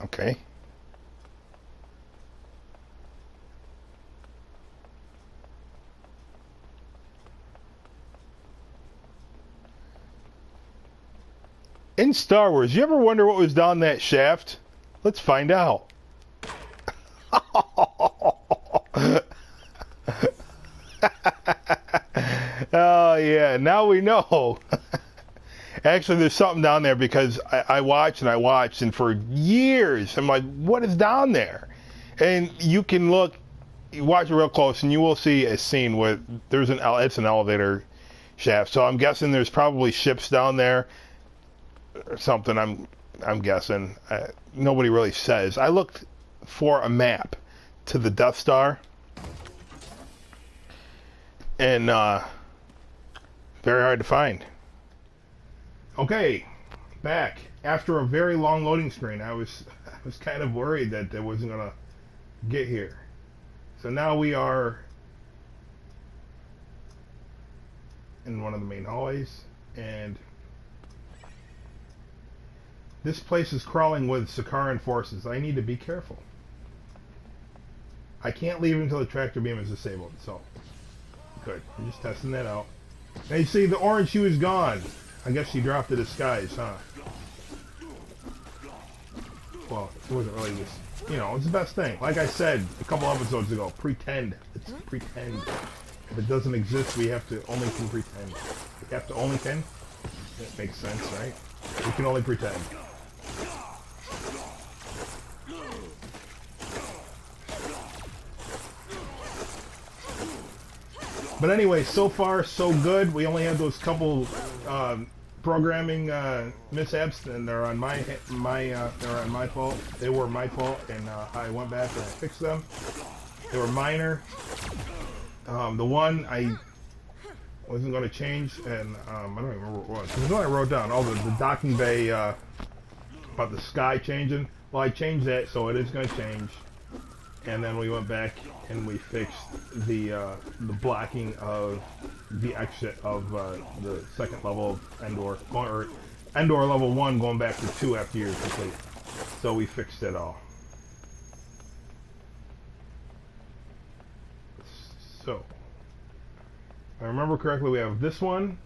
Okay. In Star Wars, you ever wonder what was down that shaft? Let's find out. Oh yeah, now we know. Actually, there's something down there because I watched and I watched, and for years I'm like, what is down there? And you can look, you watch it real close, and you will see a scene where there's it's an elevator shaft. So I'm guessing there's probably ships down there or something. I'm guessing. Nobody really says. I looked for a map to the Death Star, and very hard to find. Okay, back after a very long loading screen. I was kind of worried that it wasn't gonna get here. So now we are in one of the main hallways, and this place is crawling with Sakaran forces. I need to be careful. I can't leave until the tractor beam is disabled, so good. I'm just testing that out. Now you see the orange shoe is gone. I guess she dropped the disguise, huh? Well, it wasn't really just, you know, it's the best thing. Like I said a couple episodes ago, pretend. It's pretend. If it doesn't exist, we have to only can pretend. We have to only can? That makes sense, right? We can only pretend. But anyway, so far so good. We only had those couple programming mishaps, and they're on my fault. They were my fault, and I went back and I fixed them. They were minor. The one I wasn't going to change, and I don't even remember what it was. It was what I wrote down. Oh, the docking bay about the sky changing. Well, I changed that, so it is going to change. And then we went back and we fixed the blocking of the exit of the second level of Endor, or Endor level 1 going back to 2 after you're complete. So we fixed it all. So, if I remember correctly, we have this one.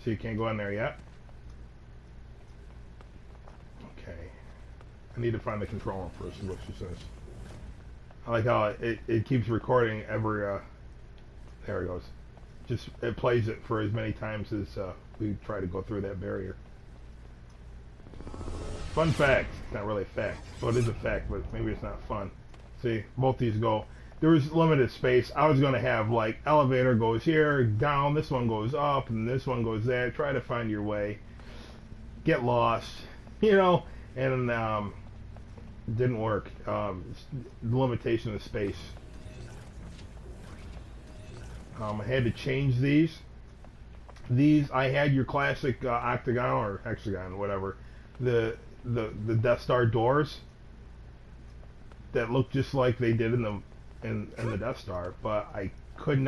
So you can't go in there yet. I need to find the controller first, is what she says. I like how it keeps recording every, there it goes. Just, it plays it for as many times as we try to go through that barrier. Fun fact. Not really a fact. Well, it is a fact, but maybe it's not fun. See, both these go. There was limited space. I was going to have, like, elevator goes here, down, this one goes up, and this one goes there. Try to find your way. Get lost. You know, and, didn't work. The limitation of space. I had to change these. These, I had your classic octagon or hexagon, whatever. The Death Star doors that look just like they did in the Death Star, but I couldn't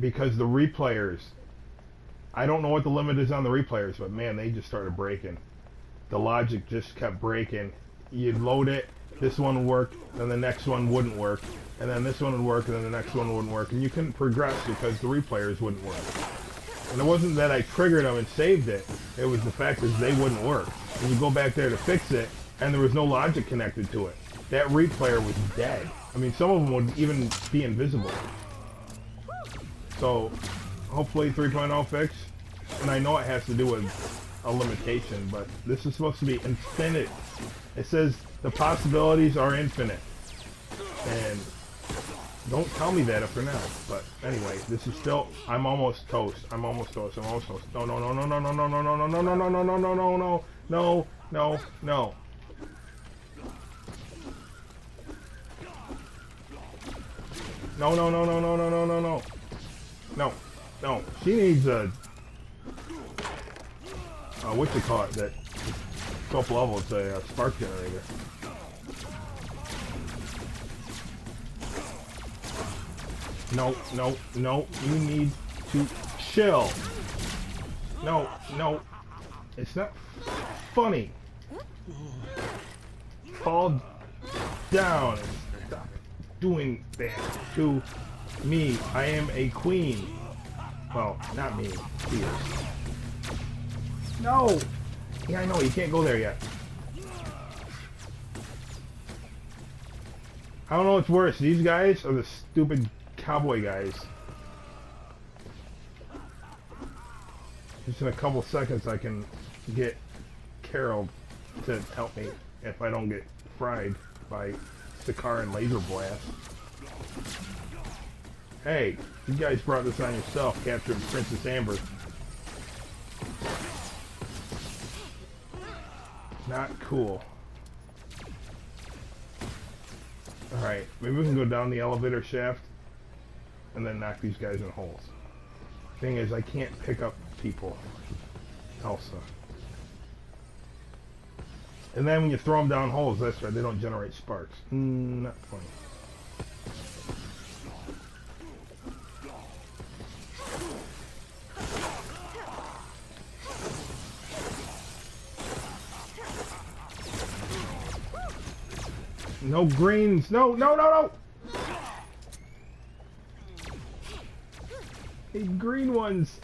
because the replayers. I don't know what the limit is on the replayers, but man, they just started breaking. The logic just kept breaking. You'd load it, this one would work, then the next one wouldn't work, and then this one would work, and then the next one wouldn't work, and you couldn't progress because the replayers wouldn't work. And it wasn't that I triggered them and saved it, it was the fact that they wouldn't work. And you go back there to fix it, and there was no logic connected to it. That replayer was dead. I mean, some of them would even be invisible. So, hopefully 3.0 fix, and I know it has to do with a limitation, but this is supposed to be infinite. It says the possibilities are infinite, and don't tell me that after now. But anyway, this is still. I'm almost toast. I'm almost toast. I'm almost toast. No, no, no, no, no, no, no, no, no, no, no, no, no, no, no, no, no, no, no, no. No, no, no, no, no, no, no, no, no. No, no. She needs a... what you call it? That top level, it's a spark generator. No, no, no. You need to chill. No, no. It's not funny. Fall down and stop doing that to me. I am a queen. Well, not me. She is. No! Yeah, I know. You can't go there yet. I don't know what's worse, these guys or the stupid cowboy guys. Just in a couple seconds I can get Carol to help me if I don't get fried by Sakaran laser blast. Hey, you guys brought this on yourself, capturing Princess Amber. Not cool. Alright, maybe we can go down the elevator shaft and then knock these guys in holes. Thing is, I can't pick up people. Elsa. And then when you throw them down holes, that's right, they don't generate sparks. Not funny. No greens. No, no, no, no. Need green ones.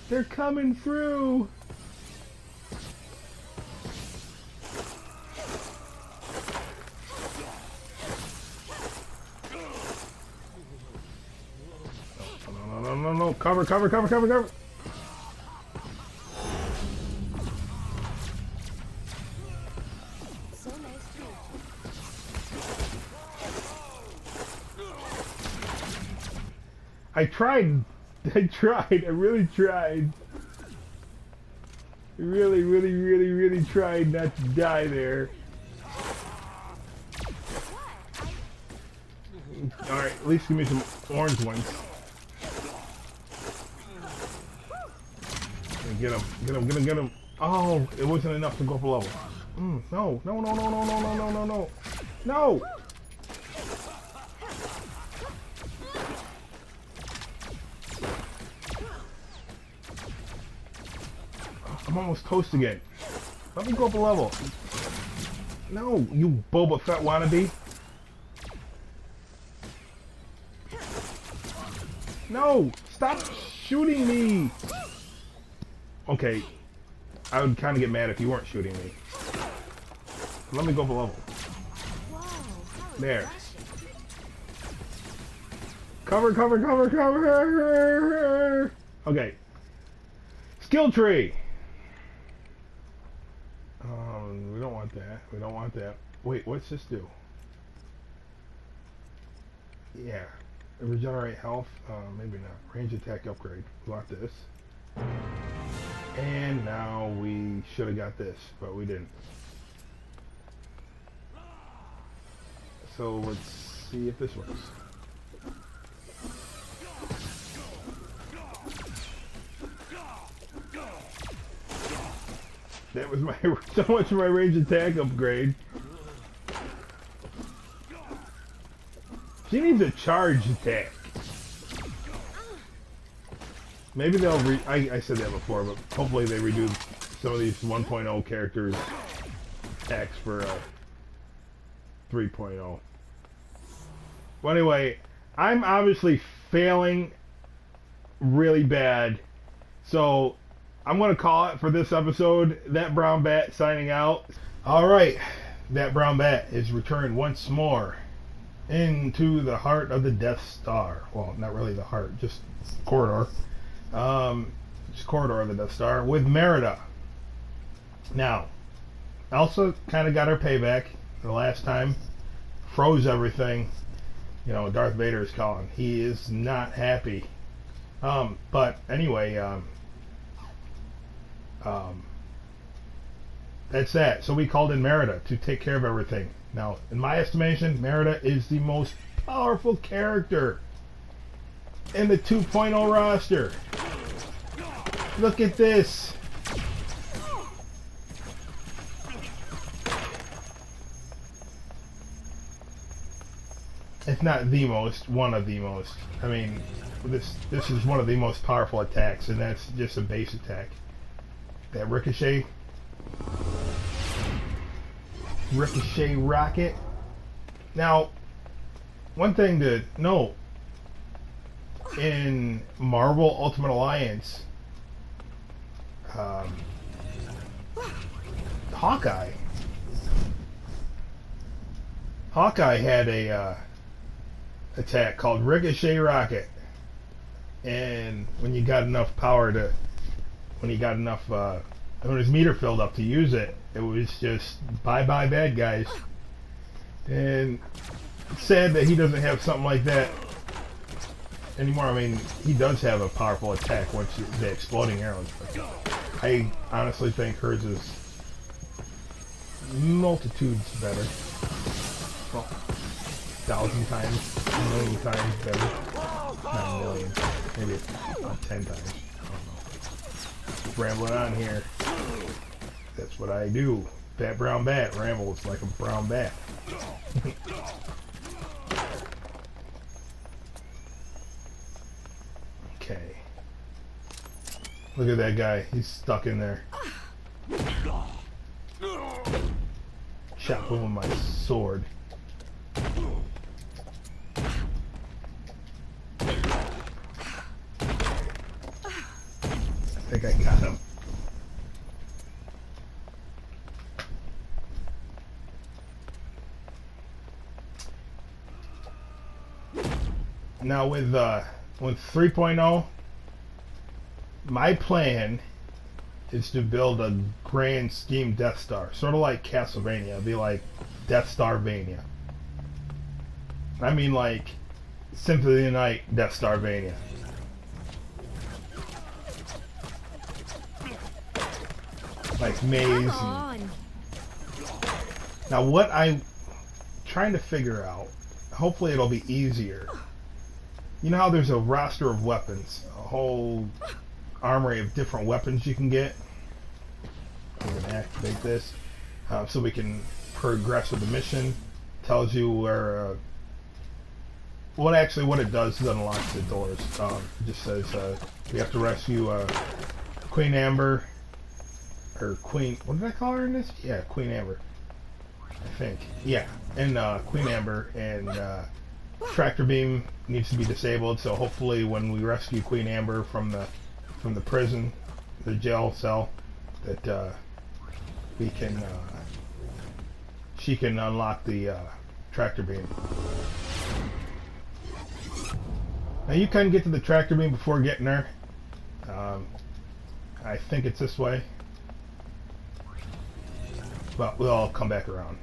They're coming through. No, no, no, no, no. Cover, cover, cover, cover, cover. I tried. I really tried. Really tried not to die there. Alright, at least give me some orange ones. Get him, get him, get him, get him. Oh, it wasn't enough to go up a level. No, no, no, no, no, no, no, no, no, no. No! I'm almost toast again. Let me go up a level. No, you Boba Fett wannabe. No! Stop shooting me! Okay. I would kind of get mad if you weren't shooting me. Let me go up a level. There. Cover, cover, cover, cover! Okay. Skill tree! We don't want that. We don't want that. Wait, what's this do? Yeah. Regenerate health? Maybe not. Range attack upgrade. We want this. And now we should have got this, but we didn't. So let's see if this works. That was my so much for my range attack upgrade. She needs a charge attack. Maybe they'll I said that before, but hopefully they redo some of these 1.0 characters attacks for 3.0. Well, anyway, I'm obviously failing really bad, so I'm going to call it for this episode. That Brown Bat signing out. Alright, That Brown Bat is returned once more into the heart of the Death Star. Well, not really the heart, just corridor. Just corridor of the Death Star with Merida. Now, Elsa kind of got her payback the last time. Froze everything. You know, Darth Vader is calling. He is not happy. But anyway, that's that. So we called in Merida to take care of everything. Now, in my estimation, Merida is the most powerful character in the 2.0 roster. Look at this. If not the most, one of the most. I mean, this is one of the most powerful attacks, and that's just a base attack. That ricochet rocket. Now, one thing to note, in Marvel Ultimate Alliance, Hawkeye had a attack called Ricochet Rocket, and when you got enough power to, when his meter filled up to use it, it was just bye bad guys. And it's sad that he doesn't have something like that anymore. I mean, he does have a powerful attack once the exploding arrows, but I honestly think hers is multitudes better. Well, 1,000 times, a million times better. Not a million, maybe 10 times. I don't know. Just rambling on here. That's what I do. Bat brown bat rambles like a brown bat. Okay. Look at that guy. He's stuck in there. Chop him with my sword. I think I got him. Now with 3.0, my plan is to build a grand scheme Death Star, sort of like Castlevania. It'd be like Death Starvania. I mean like Symphony of the Night Death Starvania. Like maze. And... Now what I'm trying to figure out, hopefully it'll be easier. You know how there's a roster of weapons, a whole armory of different weapons you can get? I'm going to activate this so we can progress with the mission. Tells you where, what it does is unlocks the doors. It just says we have to rescue Queen Amber, or Queen, what did I call her in this? Yeah, Queen Amber, I think. Yeah, and Queen Amber, and tractor beam needs to be disabled, so hopefully when we rescue Queen Amber from the prison, the jail cell, that we can she can unlock the tractor beam. Now you can get to the tractor beam before getting there. I think it's this way, but we'll all come back around.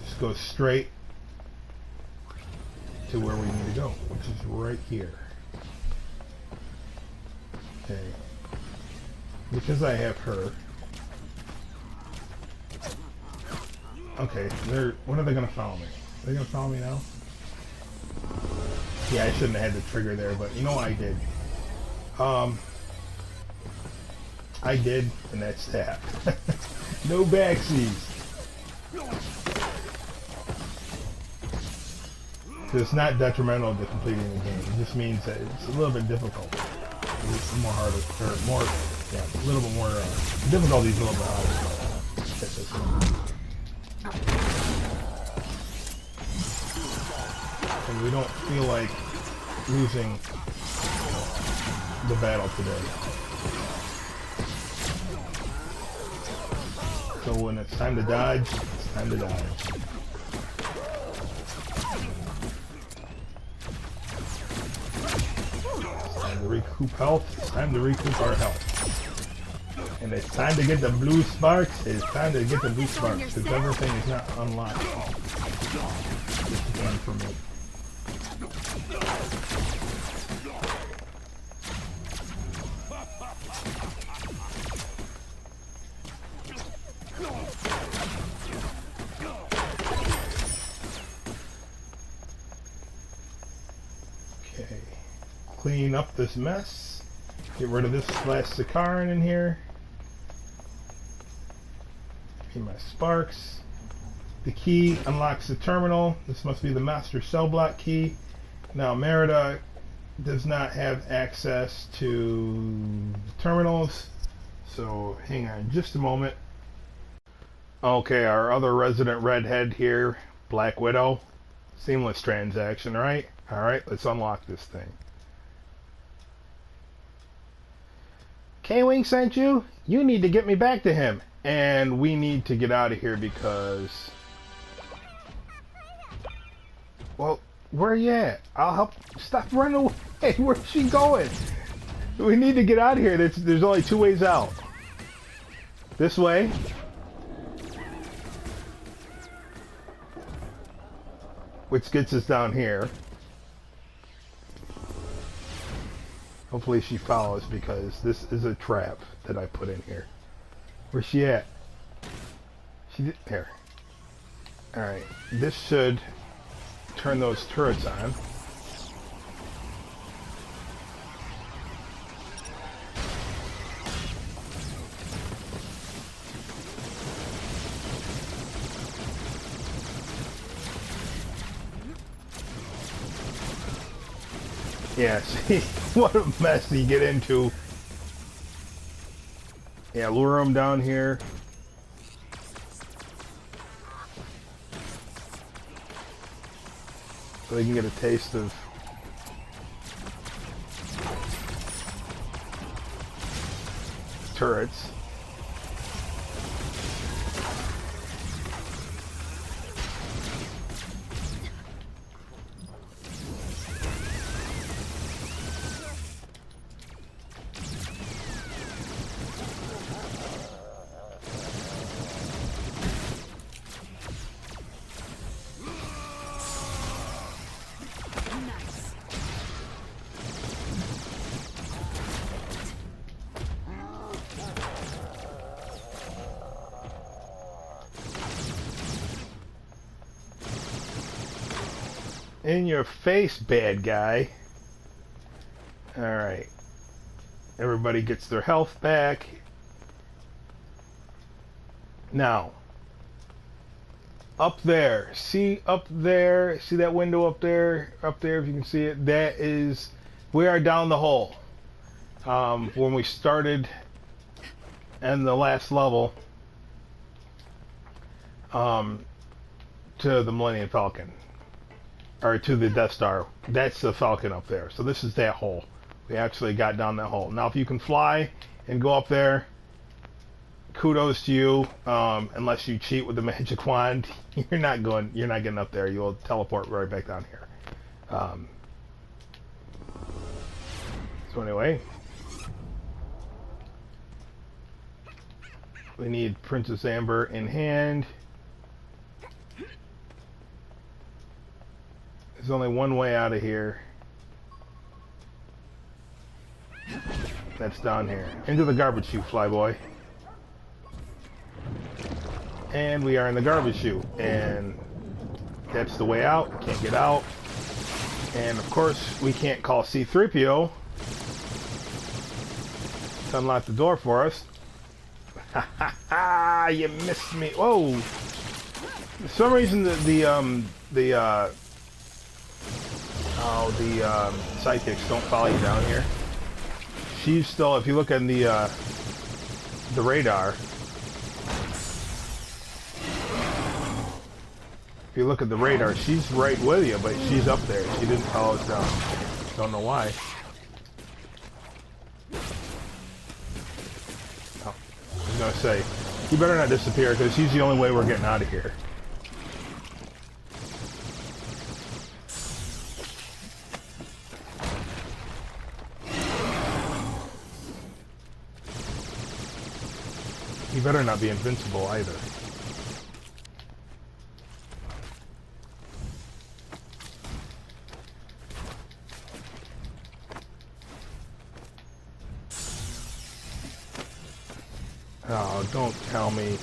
Just go straight to where we need to go, which is right here. Okay. Because I have her. Okay, when are they gonna follow me? Are they gonna follow me now? Yeah, I shouldn't have had the trigger there, but you know what I did? I did, and that's that. No backseas. It's not detrimental to completing the game. It just means that it's a little bit difficult. It's more harder, or more, yeah, a little bit more, difficulty's a little bit harder. And we don't feel like losing the battle today. So when it's time to dodge, it's time to dodge. Recoup health, it's time to recoup our health. And it's time to get the blue sparks, it's time to get the blue sparks, because everything is not unlocked. This is one for me. clean up this mess. Get rid of this last Sakaran in here. Get my sparks. The key unlocks the terminal. This must be the master cell block key. Now Merida does not have access to terminals, so hang on just a moment. Okay, our other resident redhead here, Black Widow. Seamless transaction, right? Alright, let's unlock this thing. K-Wing sent you? You need to get me back to him. And we need to get out of here because... Well, where are you at? I'll help. Stop running away. Where's she going? We need to get out of here. There's only two ways out. This way. Which gets us down here. Hopefully she follows because this is a trap that I put in here. Where's she at? She did there. Alright. This should turn those turrets on. Yeah, see, what a mess you get into. Yeah, lure them down here. So they can get a taste of turrets. In your face, bad guy. Alright. Everybody gets their health back. Now, up there. See up there? See that window up there? Up there, if you can see it. That is... We are down the hole. When we started in the last level to the Millennium Falcon. Or to the Death Star. That's the Falcon up there. So this is that hole. We actually got down that hole. Now if you can fly and go up there, kudos to you. Unless you cheat with the magic wand, you're not getting up there. You'll teleport right back down here. So anyway, we need Princess Amber in hand. There's only one way out of here. That's down here. Into the garbage chute, flyboy. And we are in the garbage chute. And that's the way out. Can't get out. And of course, we can't call C-3PO to unlock the door for us. Ha ha ha! You missed me. Whoa! For some reason, the sidekicks don't follow you down here. She's still, if you look at the radar, if you look at the radar, she's right with you, but she's up there. She didn't follow us down. Don't know why. Oh, I was gonna say, you better not disappear, because she's the only way we're getting out of here. You better not be invincible either. Oh, don't tell me.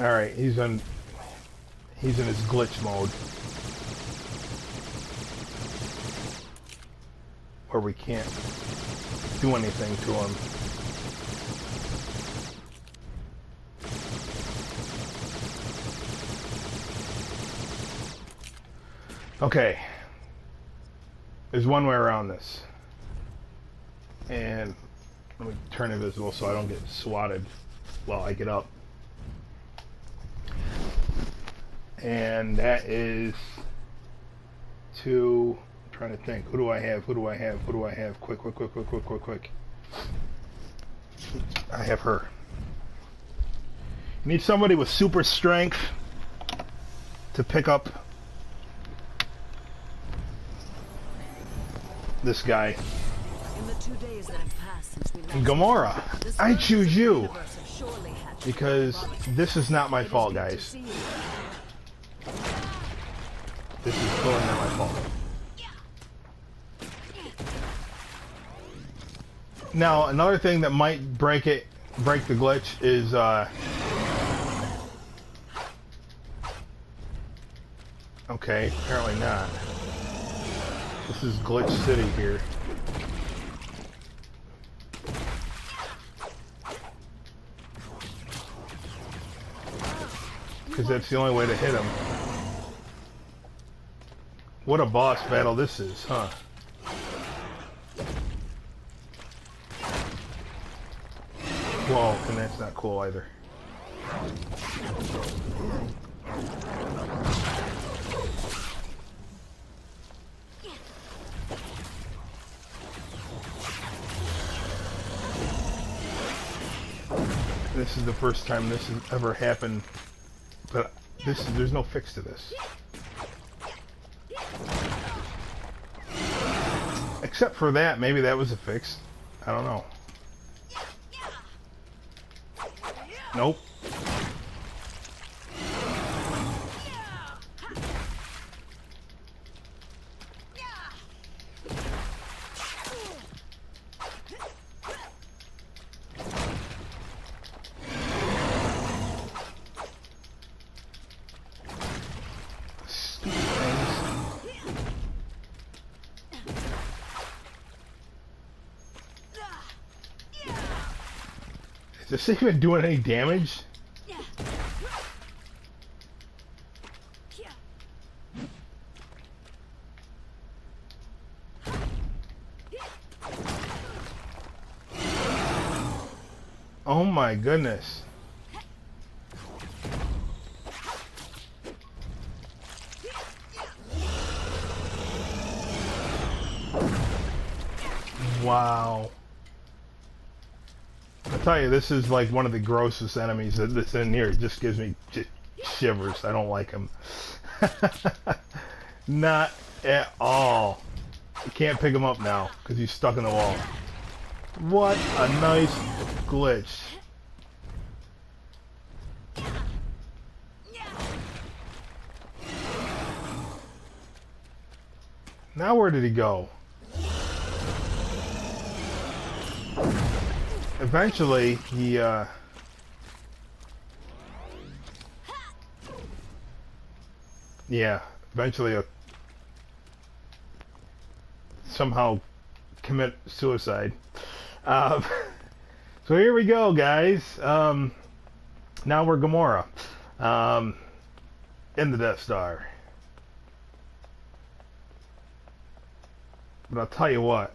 Alright, he's in his glitch mode. Where we can't do anything to him. Okay. There's one way around this. And let me turn invisible so I don't get swatted while I get up. And that is to... I'm trying to think. Who do I have? Who do I have? Who do I have? Quick. I have her. You need somebody with super strength to pick up this guy. In the 2 days that have passed since we last Gamora, I choose you because this is not my fault, guys. This is totally not my fault. Now, another thing that might break the glitch is okay, apparently not. This is Glitch City here. Because that's the only way to hit him. What a boss battle this is, huh? Whoa, and that's not cool either. This is the first time this has ever happened, but there's no fix to this. Except for that, maybe that was a fix. I don't know. Nope. Is this even doing any damage? Oh my goodness. Wow. I tell you, this is like one of the grossest enemies that's in here. It just gives me shivers. I don't like him. Not at all. You can't pick him up now because he's stuck in the wall. What a nice glitch. Now where did he go? Eventually, he, yeah, eventually somehow commit suicide. So here we go, guys. Now we're Gamora, in the Death Star. But I'll tell you what.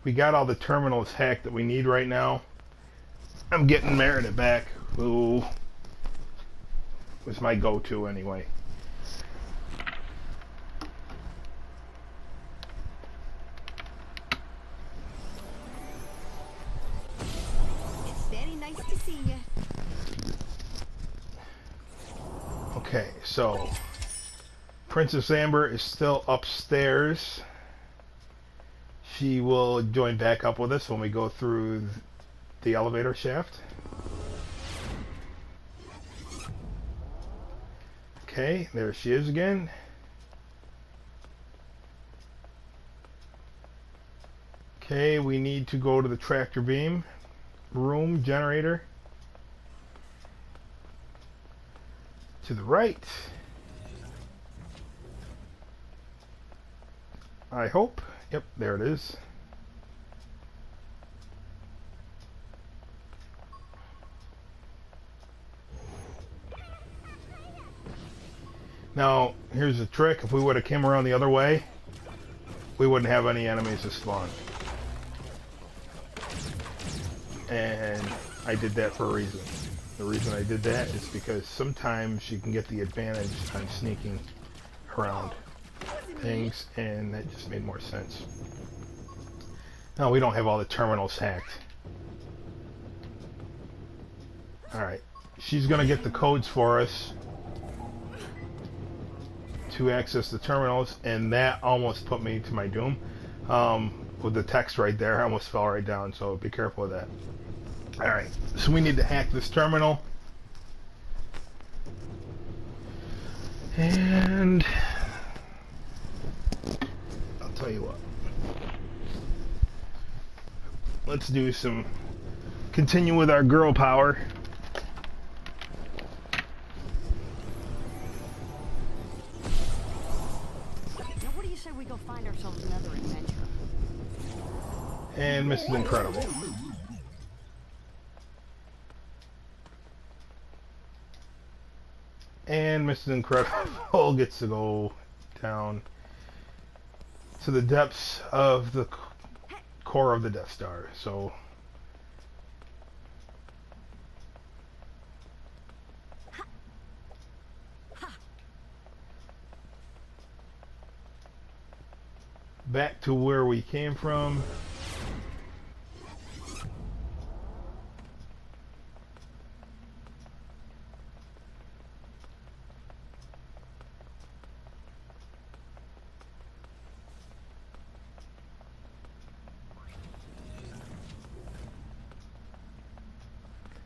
We got all the terminals hacked that we need right now. I'm getting Meredith back, who was my go-to anyway. It's very nice to see you. Okay, so Princess Amber is still upstairs. She will join back up with us when we go through the elevator shaft. Okay, there she is again. Okay, we need to go to the tractor beam room generator. to the right. I hope. Yep, there it is. Now, here's the trick. If we would have came around the other way, we wouldn't have any enemies to spawn. And I did that for a reason. The reason I did that is because sometimes you can get the advantage on sneaking around things, and that just made more sense. Now, we don't have all the terminals hacked. Alright, she's going to get the codes for us to access the terminals, and that almost put me to my doom. With the text right there, I almost fell right down, so be careful with that. Alright, so we need to hack this terminal. And I'll tell you what. Let's do some, continue with our girl power. Now what do you say we go find ourselves another adventure? And Mrs. Incredible. And Mrs. Incredible gets to go down to the depths of the core of the Death Star. So back to where we came from.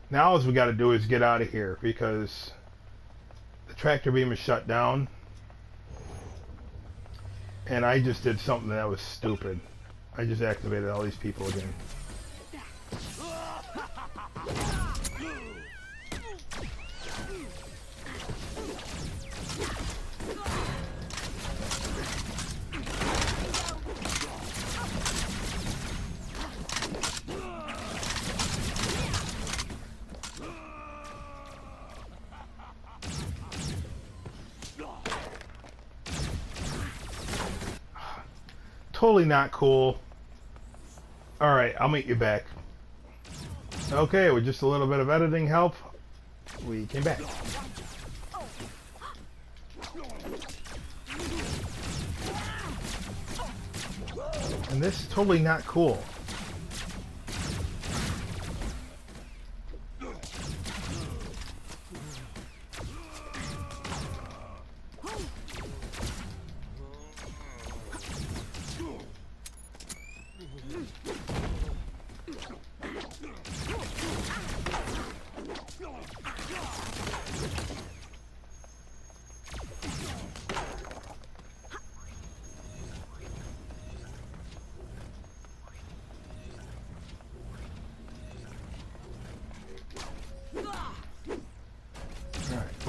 Now all we got to do is get out of here because the tractor beam is shut down, and I just did something that was stupid. I just activated all these people again. Totally not cool. Alright, I'll meet you back. Okay, with just a little bit of editing help, we came back. And this is totally not cool.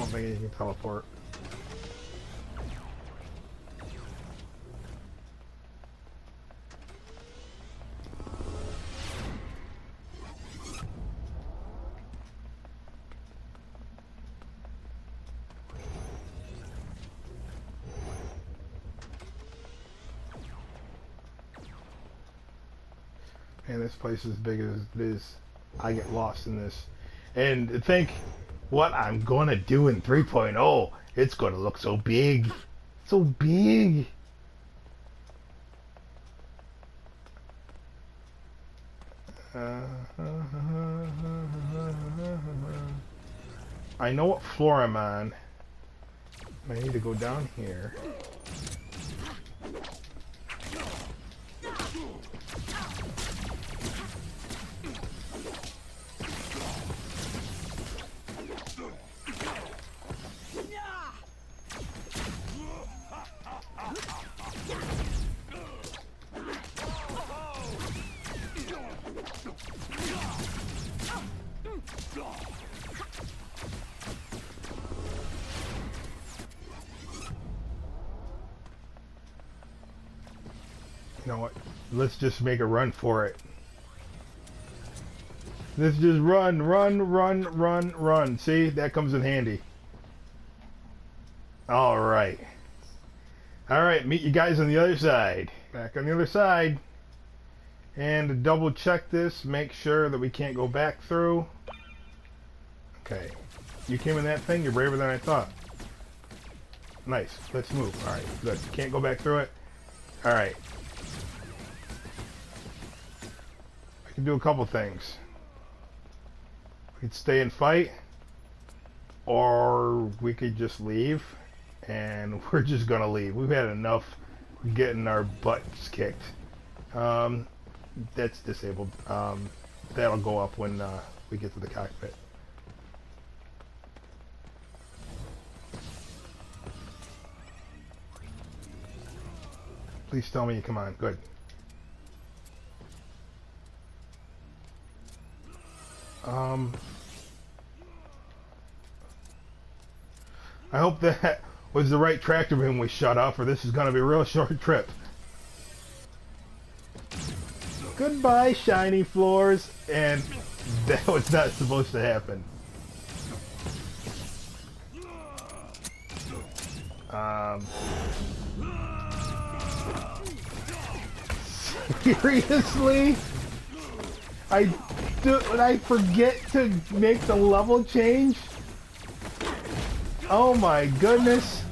I don't think you can teleport. Man, this place is as big as it is. I get lost in this. And to think what I'm gonna do in 3.0, it's gonna look so big. So big. I know what floor I'm on. I need to go down here. You know what? Let's just make a run for it. Let's just run, run, run, run, run. See? That comes in handy. Alright. Alright, meet you guys on the other side. Back on the other side. And to double check this, make sure that we can't go back through. Okay. You came in that thing, you're braver than I thought. Nice. Let's move. Alright, good. Can't go back through it. Alright. I can do a couple things. We could stay and fight, or we could just leave, and we're just gonna leave. We've had enough getting our butts kicked. That's disabled. That'll go up when we get to the cockpit. Please tell me you come on. Good. I hope that was the right tractor beam we shut off, or this is going to be a real short trip. Goodbye, shiny floors. And that was not supposed to happen. Seriously? I forget to make the level change? Oh my goodness.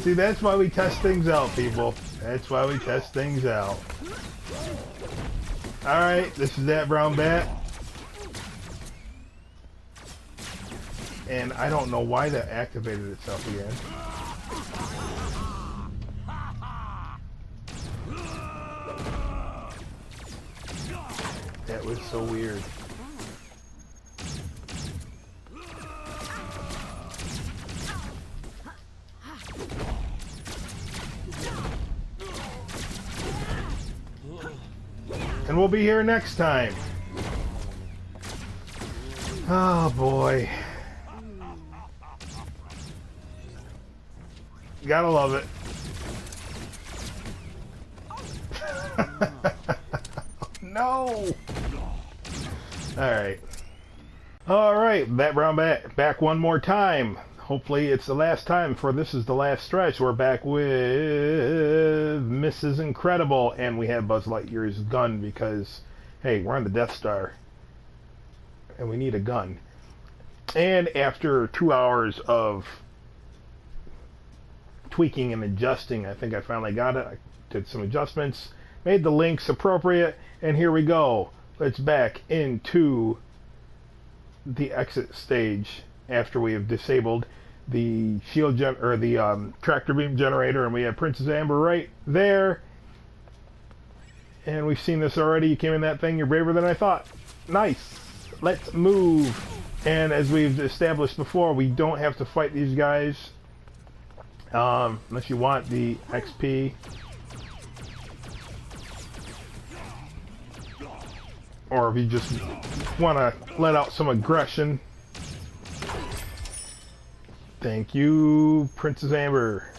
See, that's why we test things out, people. That's why we test things out. Alright, this is that brown bat. And I don't know why that activated itself again. That was so weird. And we'll be here next time. Oh boy. Gotta love it. No! Alright. Alright, that brown back one more time. Hopefully it's the last time, for this is the last stretch. We're back with Mrs. Incredible, and we have Buzz Lightyear's gun because, hey, we're on the Death Star, and we need a gun. And after 2 hours of tweaking and adjusting, I think I finally got it. I did some adjustments, made the links appropriate, and here we go. Let's back into the exit stage after we have disabled the shield or the tractor beam generator, and we have Princess Amber right there. And we've seen this already. You came in that thing, you're braver than I thought. Nice. Let's move. And as we've established before, we don't have to fight these guys unless you want the XP. Or if you just want to let out some aggression. Thank you, Princess Amber.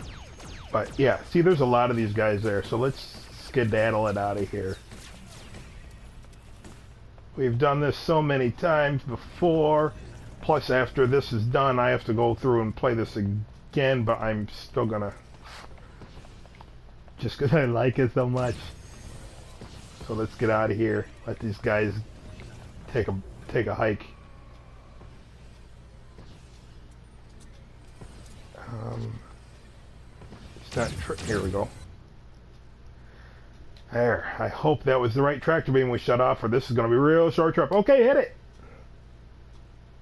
But yeah, see, there's a lot of these guys there, so let's skedaddle it out of here. We've done this so many times before. Plus, after this is done, I have to go through and play this again, but I'm still gonna, just because I like it so much. So let's get out of here. Let these guys take a hike. It's not. Here we go. There. I hope that was the right tractor beam we shut off, or this is going to be a real short trip. Okay, hit it.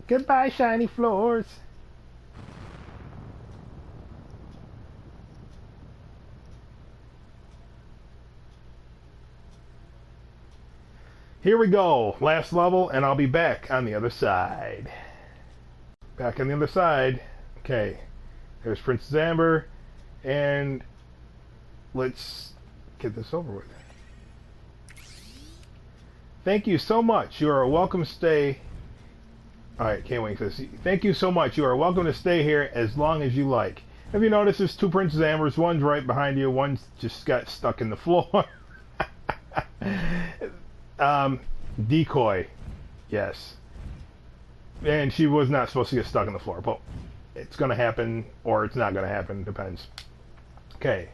Goodbye, shiny floors. Here we go. Last level, and I'll be back on the other side. Back on the other side. Okay. There's Princess Amber, and let's get this over with. Thank you so much. You are welcome to stay. Alright, can't wait for this. Thank you so much. You are welcome to stay here as long as you like. Have you noticed there's two Princess Ambers? One's right behind you. One's just got stuck in the floor. Decoy. Yes. And she was not supposed to get stuck in the floor, but it's going to happen, or it's not going to happen. Depends. Okay.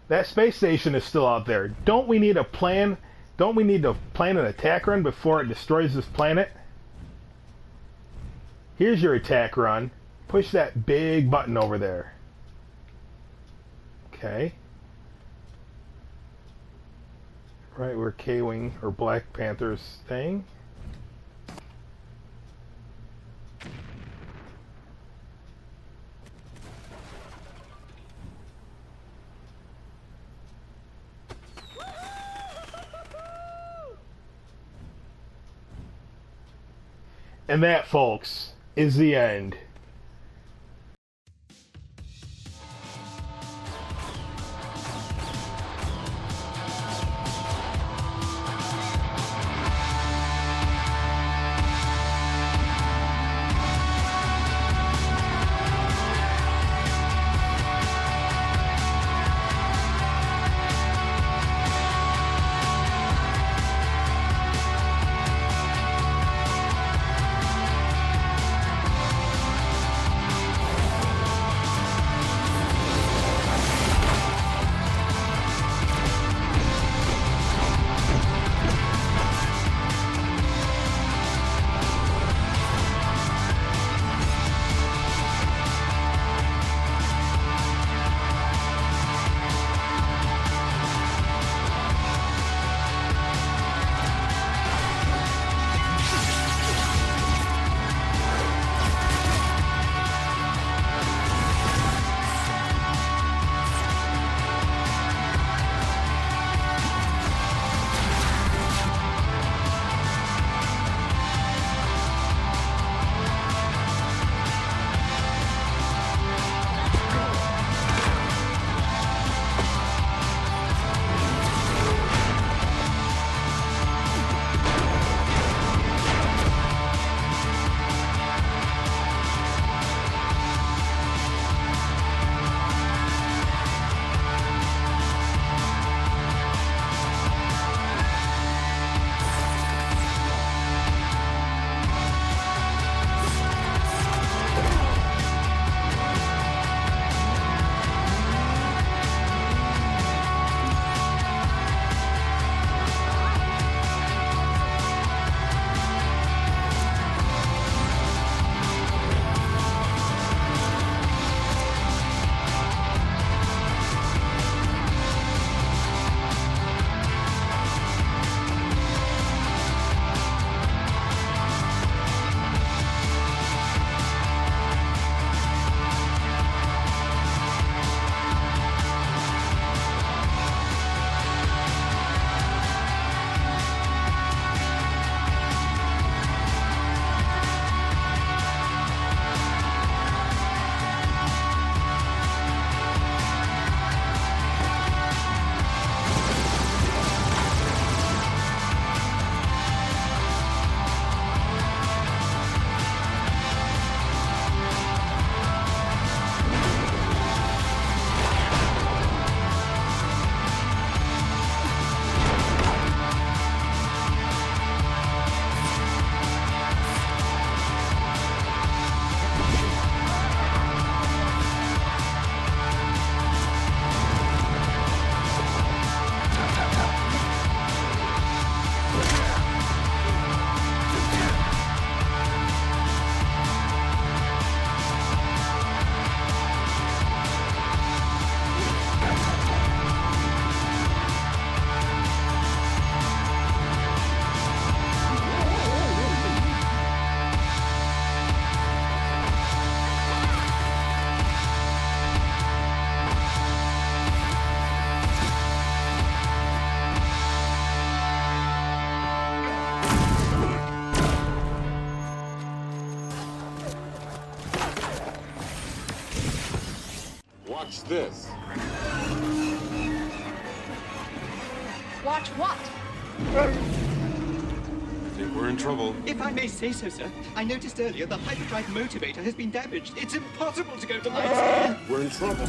That space station is still out there. Don't we need a plan? Don't we need to plan an attack run before it destroys this planet? Here's your attack run. Push that big button over there. Okay. Right where K-Wing or Black Panther's thing. And that, folks, is the end. Watch this. Watch what? Take We're in trouble. If I may say so, sir, I noticed earlier the hyperdrive motivator has been damaged. It's impossible to go to lights. We're in trouble.